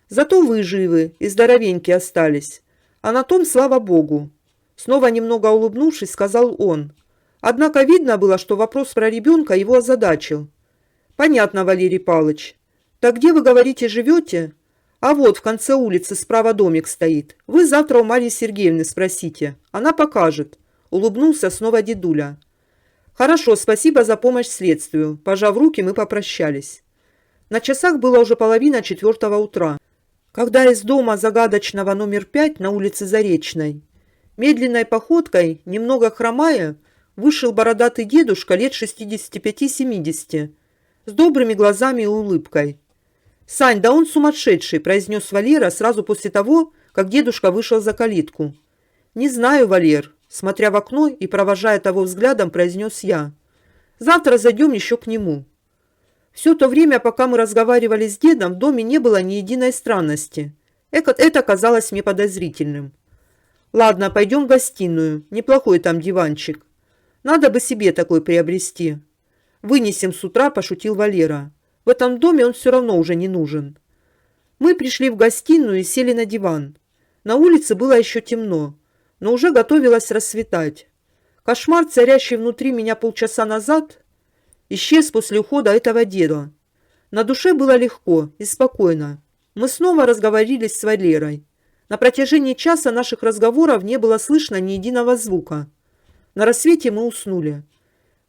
Зато вы живы и здоровенькие остались. А на том слава богу». Снова немного улыбнувшись, сказал он. Однако видно было, что вопрос про ребенка его озадачил. «Понятно, Валерий Павлович. Так где, вы говорите, живете?» «А вот в конце улицы справа домик стоит. Вы завтра у Марьи Сергеевны спросите. Она покажет». Улыбнулся снова дедуля. «Хорошо, спасибо за помощь следствию». Пожав руки, мы попрощались. На часах было уже 3:30 утра, когда из дома загадочного номер 5 на улице Заречной, медленной походкой, немного хромая, вышел бородатый дедушка лет 65-70, с добрыми глазами и улыбкой. «Сань, да он сумасшедший», – произнес Валера сразу после того, как дедушка вышел за калитку. «Не знаю, Валер», – смотря в окно и провожая того взглядом, произнес я. «Завтра зайдем еще к нему». Все то время, пока мы разговаривали с дедом, в доме не было ни единой странности. Это казалось мне подозрительным. «Ладно, пойдем в гостиную. Неплохой там диванчик. Надо бы себе такой приобрести. Вынесем с утра», – пошутил Валера. «В этом доме он все равно уже не нужен». Мы пришли в гостиную и сели на диван. На улице было еще темно, но уже готовилось рассветать. Кошмар, царящий внутри меня полчаса назад, исчез после ухода этого деда. На душе было легко и спокойно. Мы снова разговорились с Валерой. На протяжении часа наших разговоров не было слышно ни единого звука. На рассвете мы уснули.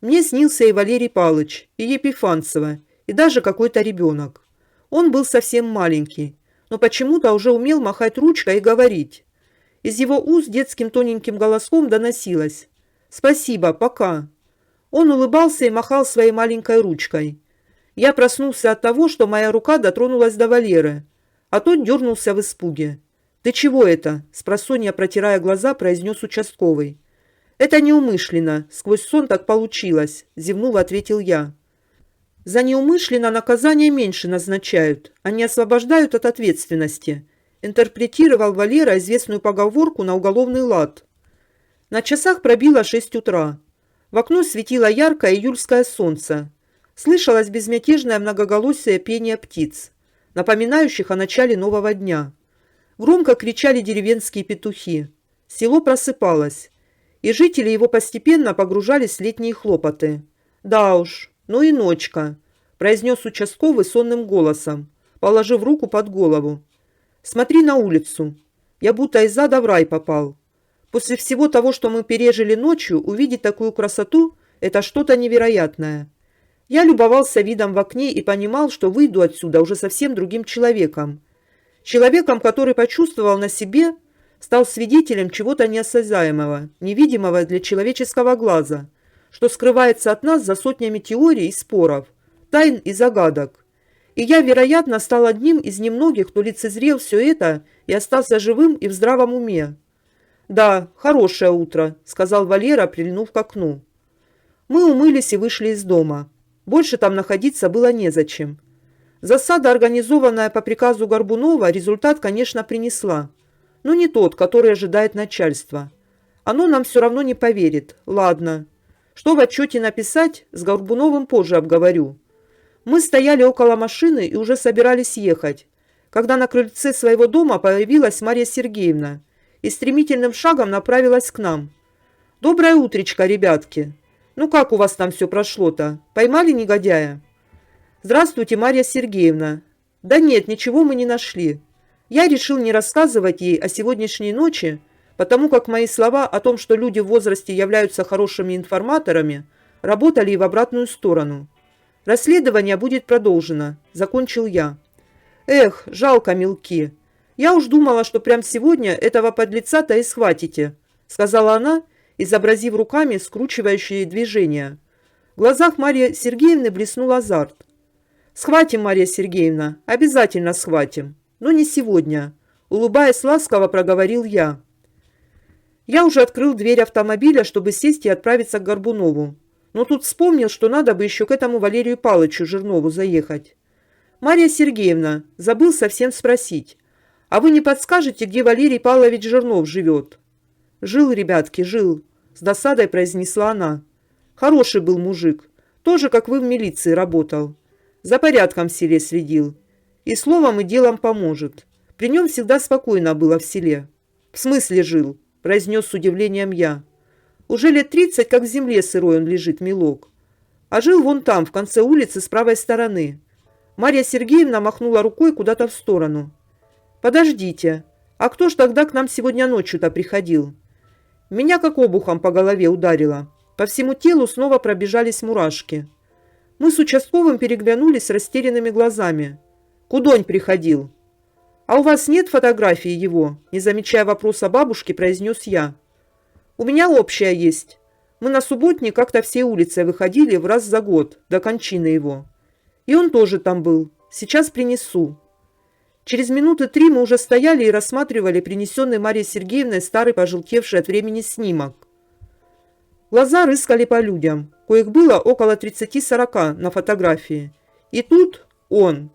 Мне снился и Валерий Павлович, и Епифанцева, и даже какой-то ребенок. Он был совсем маленький, но почему-то уже умел махать ручкой и говорить. Из его уст детским тоненьким голоском доносилось: «Спасибо, пока». Он улыбался и махал своей маленькой ручкой. Я проснулся от того, что моя рука дотронулась до Валеры, а тот дернулся в испуге. «Ты чего это?» – спросонья, протирая глаза, произнес участковый. «Это неумышленно, сквозь сон так получилось», – зевнув, ответил я. «За неумышленно наказание меньше назначают, а не освобождают от ответственности», – интерпретировал Валера известную поговорку на уголовный лад. На часах пробило 6 утра. В окно светило яркое июльское солнце. Слышалось безмятежное многоголосое пение птиц, напоминающих о начале нового дня. Громко кричали деревенские петухи. Село просыпалось, и жители его постепенно погружались в летние хлопоты. «Да уж, ну и ночка», – произнес участковый сонным голосом, положив руку под голову. «Смотри на улицу. Я будто из ада в рай попал. После всего того, что мы пережили ночью, увидеть такую красоту – это что-то невероятное». Я любовался видом в окне и понимал, что выйду отсюда уже совсем другим человеком. Человеком, который почувствовал на себе, стал свидетелем чего-то неосязаемого, невидимого для человеческого глаза, что скрывается от нас за сотнями теорий и споров, тайн и загадок. И я, вероятно, стал одним из немногих, кто лицезрел все это и остался живым и в здравом уме. «Да, хорошее утро», – сказал Валера, прильнув к окну. Мы умылись и вышли из дома. Больше там находиться было незачем. Засада, организованная по приказу Горбунова, результат, конечно, принесла. но не тот, который ожидает начальство. Оно нам все равно не поверит. Ладно. Что в отчете написать, с Горбуновым позже обговорю. Мы стояли около машины и уже собирались ехать, когда на крыльце своего дома появилась Марья Сергеевна и стремительным шагом направилась к нам. «Доброе утречко, ребятки! Ну как у вас там все прошло-то? Поймали негодяя?» «Здравствуйте, Марья Сергеевна!» «Да нет, ничего мы не нашли. Я решил не рассказывать ей о сегодняшней ночи, потому как мои слова о том, что люди в возрасте являются хорошими информаторами, работали и в обратную сторону. Расследование будет продолжено», — закончил я. «Эх, жалко, мелки. Я уж думала, что прям сегодня этого подлеца-то и схватите», — сказала она, изобразив руками скручивающие движения. В глазах Марьи Сергеевны блеснул азарт. «Схватим, Марья Сергеевна, обязательно схватим. Но не сегодня», — улыбаясь ласково проговорил я. Я уже открыл дверь автомобиля, чтобы сесть и отправиться к Горбунову. Но тут вспомнил, что надо бы еще к этому Валерию Павловичу Жирнову заехать. «Марья Сергеевна, забыл совсем спросить, а вы не подскажете, где Валерий Павлович Жирнов живет?» «Жил, ребятки, жил», — с досадой произнесла она. «Хороший был мужик, тоже, как вы, в милиции работал. За порядком в селе следил. И словом, и делом поможет. При нем всегда спокойно было в селе». «В смысле жил?» — произнес с удивлением я. «Уже лет 30, как в земле сырой он лежит, милок. А жил вон там, в конце улицы, с правой стороны». Марья Сергеевна махнула рукой куда-то в сторону. «Подождите, а кто ж тогда к нам сегодня ночью-то приходил?» Меня как обухом по голове ударило. По всему телу снова пробежались мурашки. Мы с участковым переглянулись с растерянными глазами. «Кудонь приходил?» «А у вас нет фотографии его?» Не замечая вопроса бабушки, произнес я. «У меня общая есть. Мы на субботник как-то всей улицей выходили в раз за год, до кончины его. И он тоже там был. Сейчас принесу». Через минуты 3 мы уже стояли и рассматривали принесенный Марьей Сергеевной старый пожелтевший от времени снимок. Глаза рыскали по людям, коих было около 30-40 на фотографии. И тут он.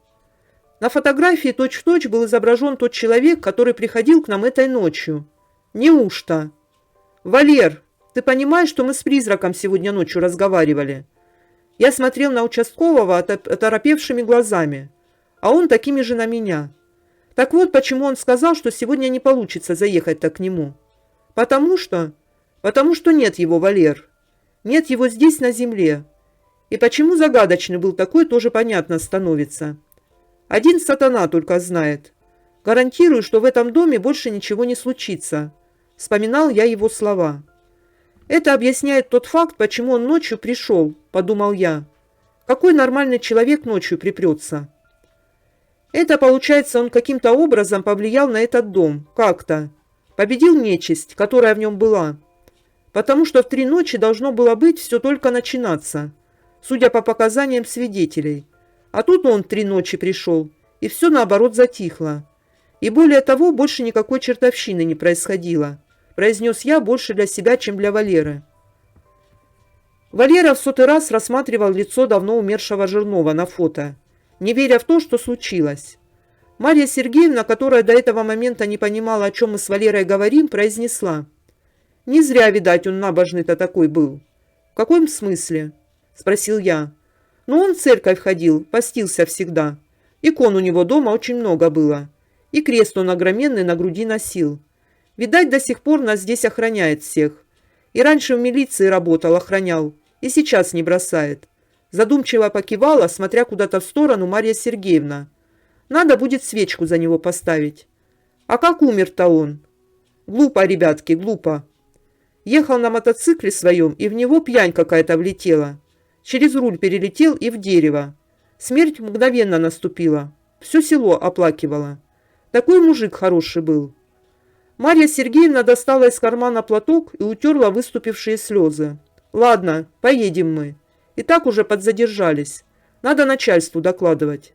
На фотографии точь-в-точь был изображен тот человек, который приходил к нам этой ночью. Неужто? «Валер, ты понимаешь, что мы с призраком сегодня ночью разговаривали?» Я смотрел на участкового оторопевшими глазами, а он такими же на меня. Так вот, почему он сказал, что сегодня не получится заехать-то к нему. Потому что нет его, Валер. Нет его здесь, на земле. И почему загадочный был такой, тоже понятно становится. Один сатана только знает. Гарантирую, что в этом доме больше ничего не случится. Вспоминал я его слова. Это объясняет тот факт, почему он ночью пришел, подумал я. Какой нормальный человек ночью припрется? Это, получается, он каким-то образом повлиял на этот дом, как-то. Победил нечисть, которая в нем была. Потому что в 3 ночи должно было быть все только начинаться, судя по показаниям свидетелей. А тут он в 3 ночи пришел, и все наоборот затихло. И более того, больше никакой чертовщины не происходило, произнес я больше для себя, чем для Валеры. Валера в 100-й раз рассматривал лицо давно умершего Жирнова на фото, не веря в то, что случилось. Марья Сергеевна, которая до этого момента не понимала, о чем мы с Валерой говорим, произнесла. «Не зря, видать, он набожный-то такой был». «В каком смысле?» – спросил я. «Ну, он в церковь ходил, постился всегда. Икон у него дома очень много было. И крест он огроменный на груди носил. Видать, до сих пор нас здесь охраняет всех. И раньше в милиции работал, охранял, и сейчас не бросает». Задумчиво покивала, смотря куда-то в сторону, Марья Сергеевна. «Надо будет свечку за него поставить». «А как умер-то он?» «Глупо, ребятки, глупо. Ехал на мотоцикле своем, и в него пьянь какая-то влетела. Через руль перелетел и в дерево. Смерть мгновенно наступила. Все село оплакивало. Такой мужик хороший был». Марья Сергеевна достала из кармана платок и утерла выступившие слезы. «Ладно, поедем мы. И так уже подзадержались. Надо начальству докладывать».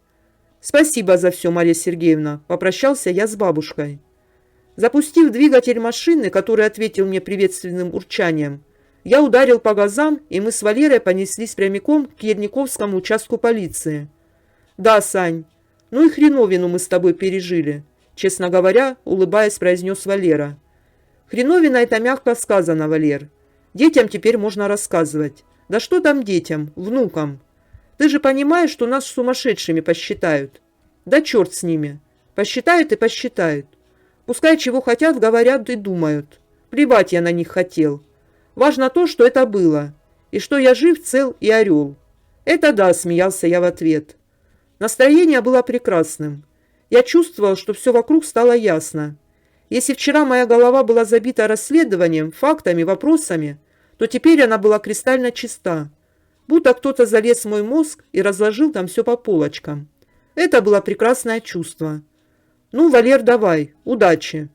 «Спасибо за все, Марья Сергеевна», – попрощался я с бабушкой. Запустив двигатель машины, который ответил мне приветственным урчанием, я ударил по газам, и мы с Валерой понеслись прямиком к Ерниковскому участку полиции. «Да, Сань, ну и хреновину мы с тобой пережили. честно говоря, улыбаясь, произнес Валера. Хреновина это мягко сказано, Валер. Детям теперь можно рассказывать. Да что там детям, внукам? Ты же понимаешь, что нас сумасшедшими посчитают. Да черт с ними. Посчитают и посчитают. Пускай чего хотят, говорят и думают. Плевать я на них хотел. Важно то, что это было. И что я жив, цел и орел. Это да, смеялся я в ответ. Настроение было прекрасным. Я чувствовал, что все вокруг стало ясно. Если вчера моя голова была забита расследованием, фактами, вопросами, то теперь она была кристально чиста. Будто кто-то залез в мой мозг и разложил там все по полочкам. Это было прекрасное чувство. Ну, Валер, давай, удачи.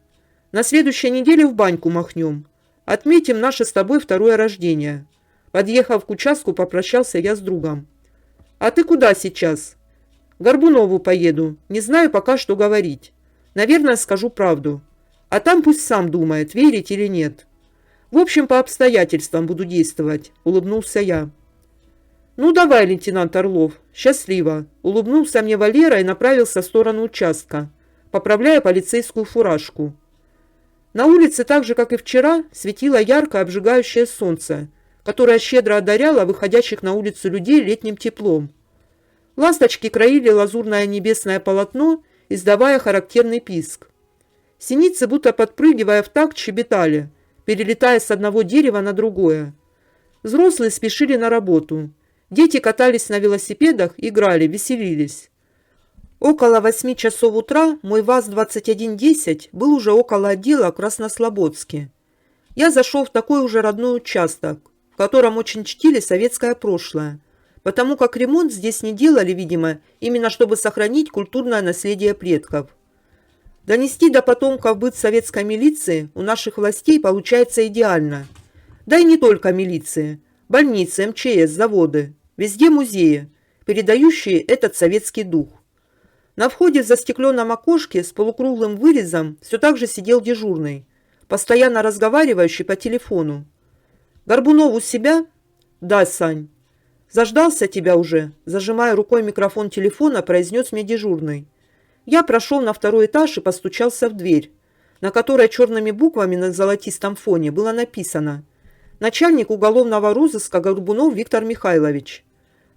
На следующей неделе в баньку махнем. Отметим наше с тобой второе рождение. Подъехав к участку, попрощался я с другом. А ты куда сейчас? К Горбунову поеду. Не знаю пока, что говорить. Наверное, скажу правду. А там пусть сам думает, верить или нет. В общем, по обстоятельствам буду действовать, улыбнулся я. Ну, давай, лейтенант Орлов, счастливо. Улыбнулся мне Валера и направился в сторону участка, поправляя полицейскую фуражку. На улице, так же, как и вчера, светило яркое обжигающее солнце, которое щедро одаряло выходящих на улицу людей летним теплом. Ласточки краили лазурное небесное полотно, издавая характерный писк. Синицы, будто подпрыгивая в такт, щебетали, перелетая с одного дерева на другое. Взрослые спешили на работу. Дети катались на велосипедах, играли, веселились. Около 8 часов утра мой ВАЗ-2110 был уже около отдела Краснослободске. Я зашел в такой уже родной участок, в котором очень чтили советское прошлое, потому как ремонт здесь не делали, видимо, именно чтобы сохранить культурное наследие предков. Донести до потомков быт советской милиции у наших властей получается идеально. Да и не только милиции. Больницы, МЧС, заводы. Везде музеи, передающие этот советский дух. На входе в застекленном окошке с полукруглым вырезом все так же сидел дежурный, постоянно разговаривающий по телефону. «Горбунов у себя?» «Да, Сань». «Заждался тебя уже?» Зажимая рукой микрофон телефона, произнес мне дежурный. Я прошел на второй этаж и постучался в дверь, на которой черными буквами на золотистом фоне было написано «Начальник уголовного розыска Горбунов Виктор Михайлович».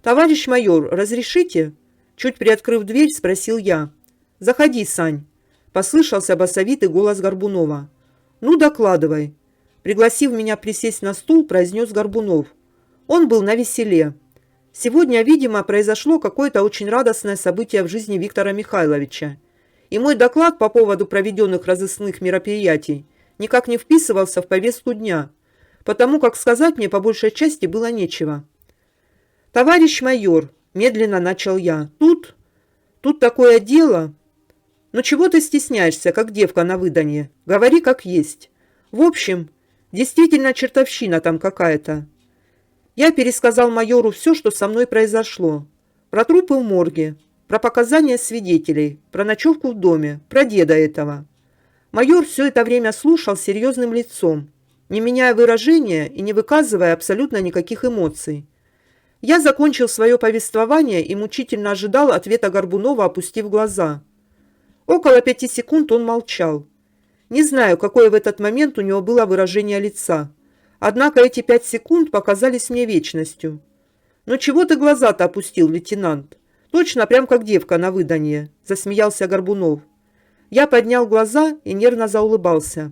«Товарищ майор, разрешите?» Чуть приоткрыв дверь, спросил я. «Заходи, Сань», – послышался басовитый голос Горбунова. «Ну, докладывай». Пригласив меня присесть на стул, произнес Горбунов. Он был навеселе. Сегодня, видимо, произошло какое-то очень радостное событие в жизни Виктора Михайловича. И мой доклад по поводу проведенных разыскных мероприятий никак не вписывался в повестку дня, потому как сказать мне по большей части было нечего. «Товарищ майор», – медленно начал я, – «тут такое дело». «Ну чего ты стесняешься, как девка на выданье? Говори как есть. В общем, действительно чертовщина там какая-то». Я пересказал майору все, что со мной произошло. Про трупы в морге, про показания свидетелей, про ночевку в доме, про деда этого. Майор все это время слушал серьезным лицом, не меняя выражения и не выказывая абсолютно никаких эмоций. Я закончил свое повествование и мучительно ожидал ответа Горбунова, опустив глаза. Около 5 секунд он молчал. Не знаю, какое в этот момент у него было выражение лица. Однако эти 5 секунд показались мне вечностью. «Ну чего ты глаза-то опустил, лейтенант? Точно прям как девка на выданье», – засмеялся Горбунов. Я поднял глаза и нервно заулыбался.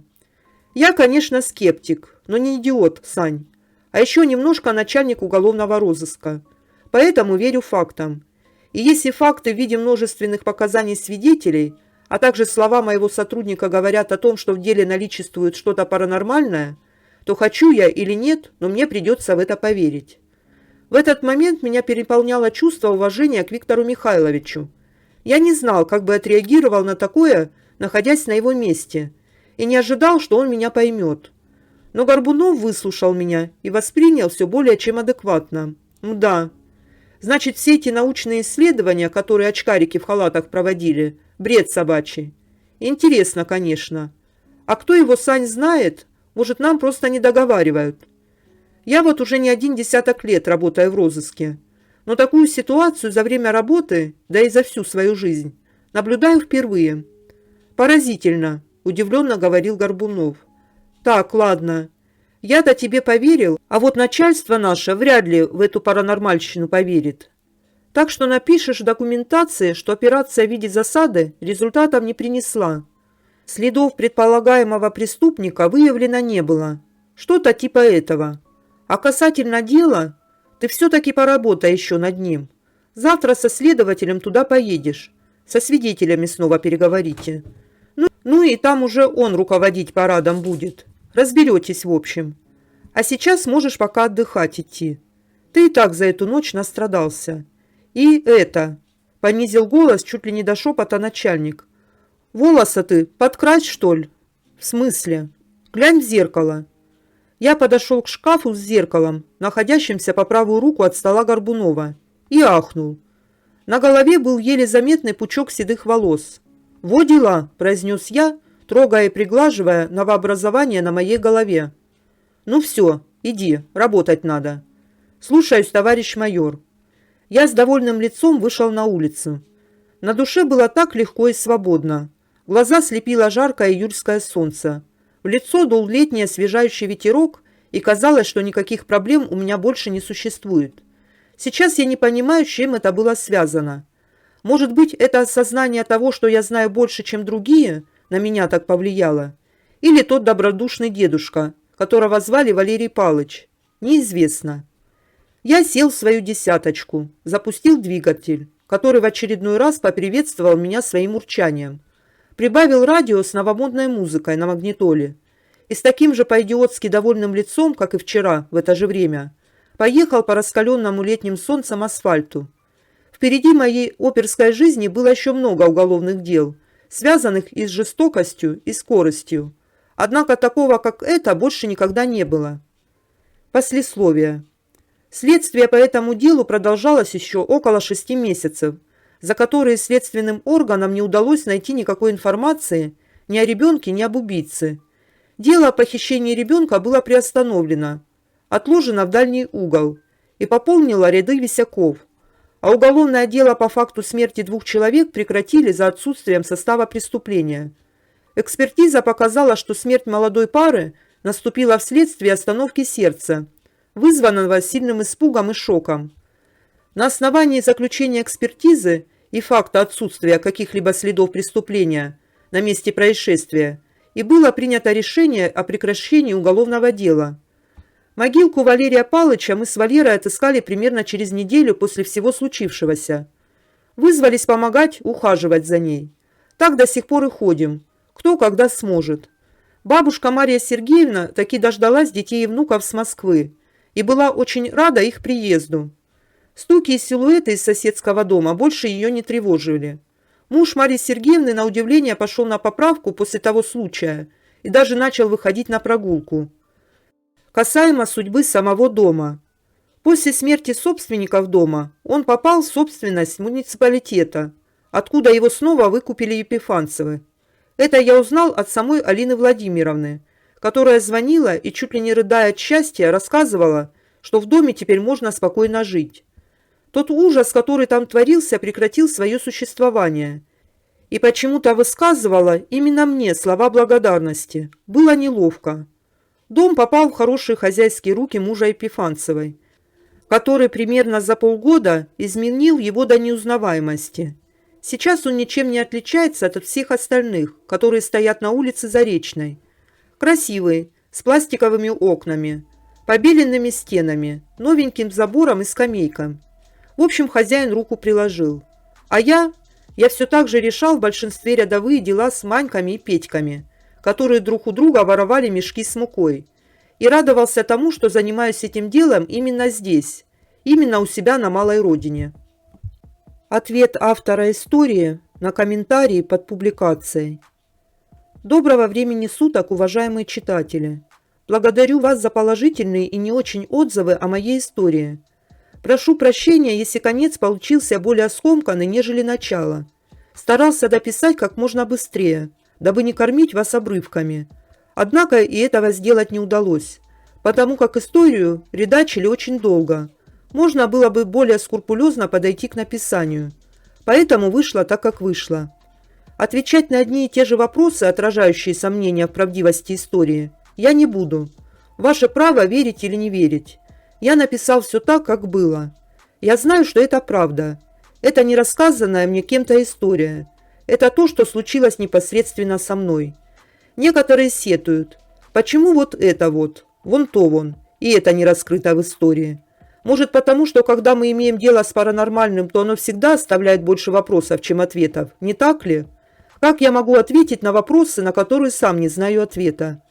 «Я, конечно, скептик, но не идиот, Сань. А еще немножко начальник уголовного розыска. Поэтому верю фактам. И если факты в виде множественных показаний свидетелей, а также слова моего сотрудника говорят о том, что в деле наличествует что-то паранормальное, то хочу я или нет, но мне придется в это поверить». В этот момент меня переполняло чувство уважения к Виктору Михайловичу. Я не знал, как бы отреагировал на такое, находясь на его месте, и не ожидал, что он меня поймет. Но Горбунов выслушал меня и воспринял все более чем адекватно. Да, значит, все эти научные исследования, которые очкарики в халатах проводили, бред собачий. Интересно, конечно. А кто его, Сань, знает? Может, нам просто не договаривают. Я вот уже не 10 лет работаю в розыске, но такую ситуацию за время работы, да и за всю свою жизнь, наблюдаю впервые. «Поразительно», – удивленно говорил Горбунов. «Так, ладно. Я-то тебе поверил, а вот начальство наше вряд ли в эту паранормальщину поверит. Так что напишешь в документации, что операция в виде засады результатов не принесла. Следов предполагаемого преступника выявлено не было. Что-то типа этого. А касательно дела, ты все-таки поработай еще над ним. Завтра со следователем туда поедешь. Со свидетелями снова переговорите. Ну и там уже он руководить парадом будет. Разберетесь в общем. А сейчас можешь пока отдыхать идти. Ты и так за эту ночь настрадался. И это, понизил голос чуть ли не до шепота начальник. Волосы ты подкрась, что ли? В смысле? Глянь в зеркало. Я подошел к шкафу с зеркалом, находящимся по правую руку от стола Горбунова, и ахнул. На голове был еле заметный пучок седых волос. «Во дела», – произнес я, трогая и приглаживая новообразование на моей голове. «Ну все, иди, работать надо». «Слушаюсь, товарищ майор». Я с довольным лицом вышел на улицу. На душе было так легко и свободно. Глаза слепило жаркое июльское солнце. В лицо дул летний освежающий ветерок, и казалось, что никаких проблем у меня больше не существует. Сейчас я не понимаю, с чем это было связано. Может быть, это осознание того, что я знаю больше, чем другие, на меня так повлияло? Или тот добродушный дедушка, которого звали Валерий Палыч? Неизвестно. Я сел в свою десяточку, запустил двигатель, который в очередной раз поприветствовал меня своим урчанием. Прибавил радио с новомодной музыкой на магнитоле и с таким же по-идиотски довольным лицом, как и вчера в это же время, поехал по раскаленному летним солнцем асфальту. Впереди моей оперской жизни было еще много уголовных дел, связанных и с жестокостью, и скоростью. Однако такого, как это, больше никогда не было. Послесловие. Следствие по этому делу продолжалось еще около 6 месяцев, за которые следственным органам не удалось найти никакой информации ни о ребенке, ни об убийце. Дело о похищении ребенка было приостановлено, отложено в дальний угол и пополнило ряды висяков, а уголовное дело по факту смерти 2 человек прекратили за отсутствием состава преступления. Экспертиза показала, что смерть молодой пары наступила вследствие остановки сердца, вызванного сильным испугом и шоком. На основании заключения экспертизы и факта отсутствия каких-либо следов преступления на месте происшествия и было принято решение о прекращении уголовного дела. Могилку Валерия Палыча мы с Валерой отыскали примерно через неделю после всего случившегося. Вызвались помогать, ухаживать за ней. Так до сих пор и ходим. Кто когда сможет. Бабушка Мария Сергеевна таки дождалась детей и внуков с Москвы и была очень рада их приезду. Стуки и силуэты из соседского дома больше ее не тревожили. Муж Марии Сергеевны на удивление пошел на поправку после того случая и даже начал выходить на прогулку. Касаемо судьбы самого дома. После смерти собственников дома он попал в собственность муниципалитета, откуда его снова выкупили Епифанцевы. Это я узнал от самой Алины Владимировны, которая звонила и, чуть ли не рыдая от счастья, рассказывала, что в доме теперь можно спокойно жить. Тот ужас, который там творился, прекратил свое существование. И почему-то высказывала именно мне слова благодарности. Было неловко. Дом попал в хорошие хозяйские руки мужа Епифанцевой, который примерно за полгода изменил его до неузнаваемости. Сейчас он ничем не отличается от всех остальных, которые стоят на улице Заречной. Красивый, с пластиковыми окнами, побеленными стенами, новеньким забором и скамейкой. В общем, хозяин руку приложил. А я все так же решал в большинстве рядовые дела с Маньками и Петьками, которые друг у друга воровали мешки с мукой. И радовался тому, что занимаюсь этим делом именно здесь, именно у себя на малой родине. Ответ автора истории на комментарии под публикацией. Доброго времени суток, уважаемые читатели. Благодарю вас за положительные и не очень отзывы о моей истории. Прошу прощения, если конец получился более скомканный, нежели начало. Старался дописать как можно быстрее, дабы не кормить вас обрывками. Однако и этого сделать не удалось, потому как историю редачили очень долго. Можно было бы более скрупулезно подойти к написанию. Поэтому вышло так, как вышло. Отвечать на одни и те же вопросы, отражающие сомнения в правдивости истории, я не буду. Ваше право верить или не верить. Я написал все так, как было. Я знаю, что это правда. Это не рассказанная мне кем-то история. Это то, что случилось непосредственно со мной. Некоторые сетуют. Почему вот это вот, вон то вон, и это не раскрыто в истории? Может потому, что когда мы имеем дело с паранормальным, то оно всегда оставляет больше вопросов, чем ответов, не так ли? Как я могу ответить на вопросы, на которые сам не знаю ответа?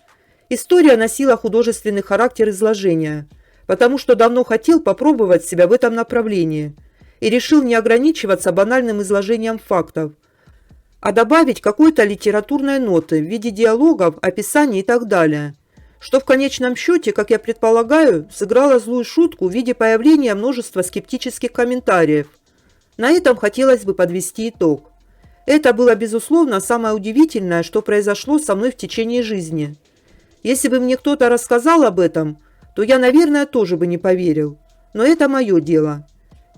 История носила художественный характер изложения, потому что давно хотел попробовать себя в этом направлении и решил не ограничиваться банальным изложением фактов, а добавить какой-то литературной ноты в виде диалогов, описаний и так далее, что в конечном счете, как я предполагаю, сыграло злую шутку в виде появления множества скептических комментариев. На этом хотелось бы подвести итог. Это было, безусловно, самое удивительное, что произошло со мной в течение жизни. Если бы мне кто-то рассказал об этом, то я, наверное, тоже бы не поверил. Но это мое дело.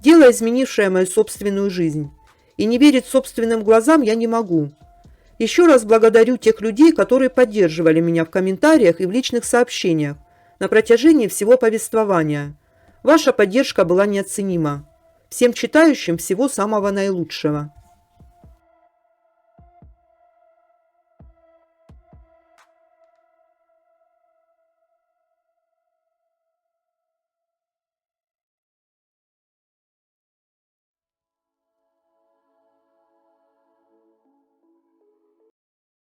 Дело, изменившее мою собственную жизнь. И не верить собственным глазам я не могу. Еще раз благодарю тех людей, которые поддерживали меня в комментариях и в личных сообщениях на протяжении всего повествования. Ваша поддержка была неоценима. Всем читающим всего самого наилучшего.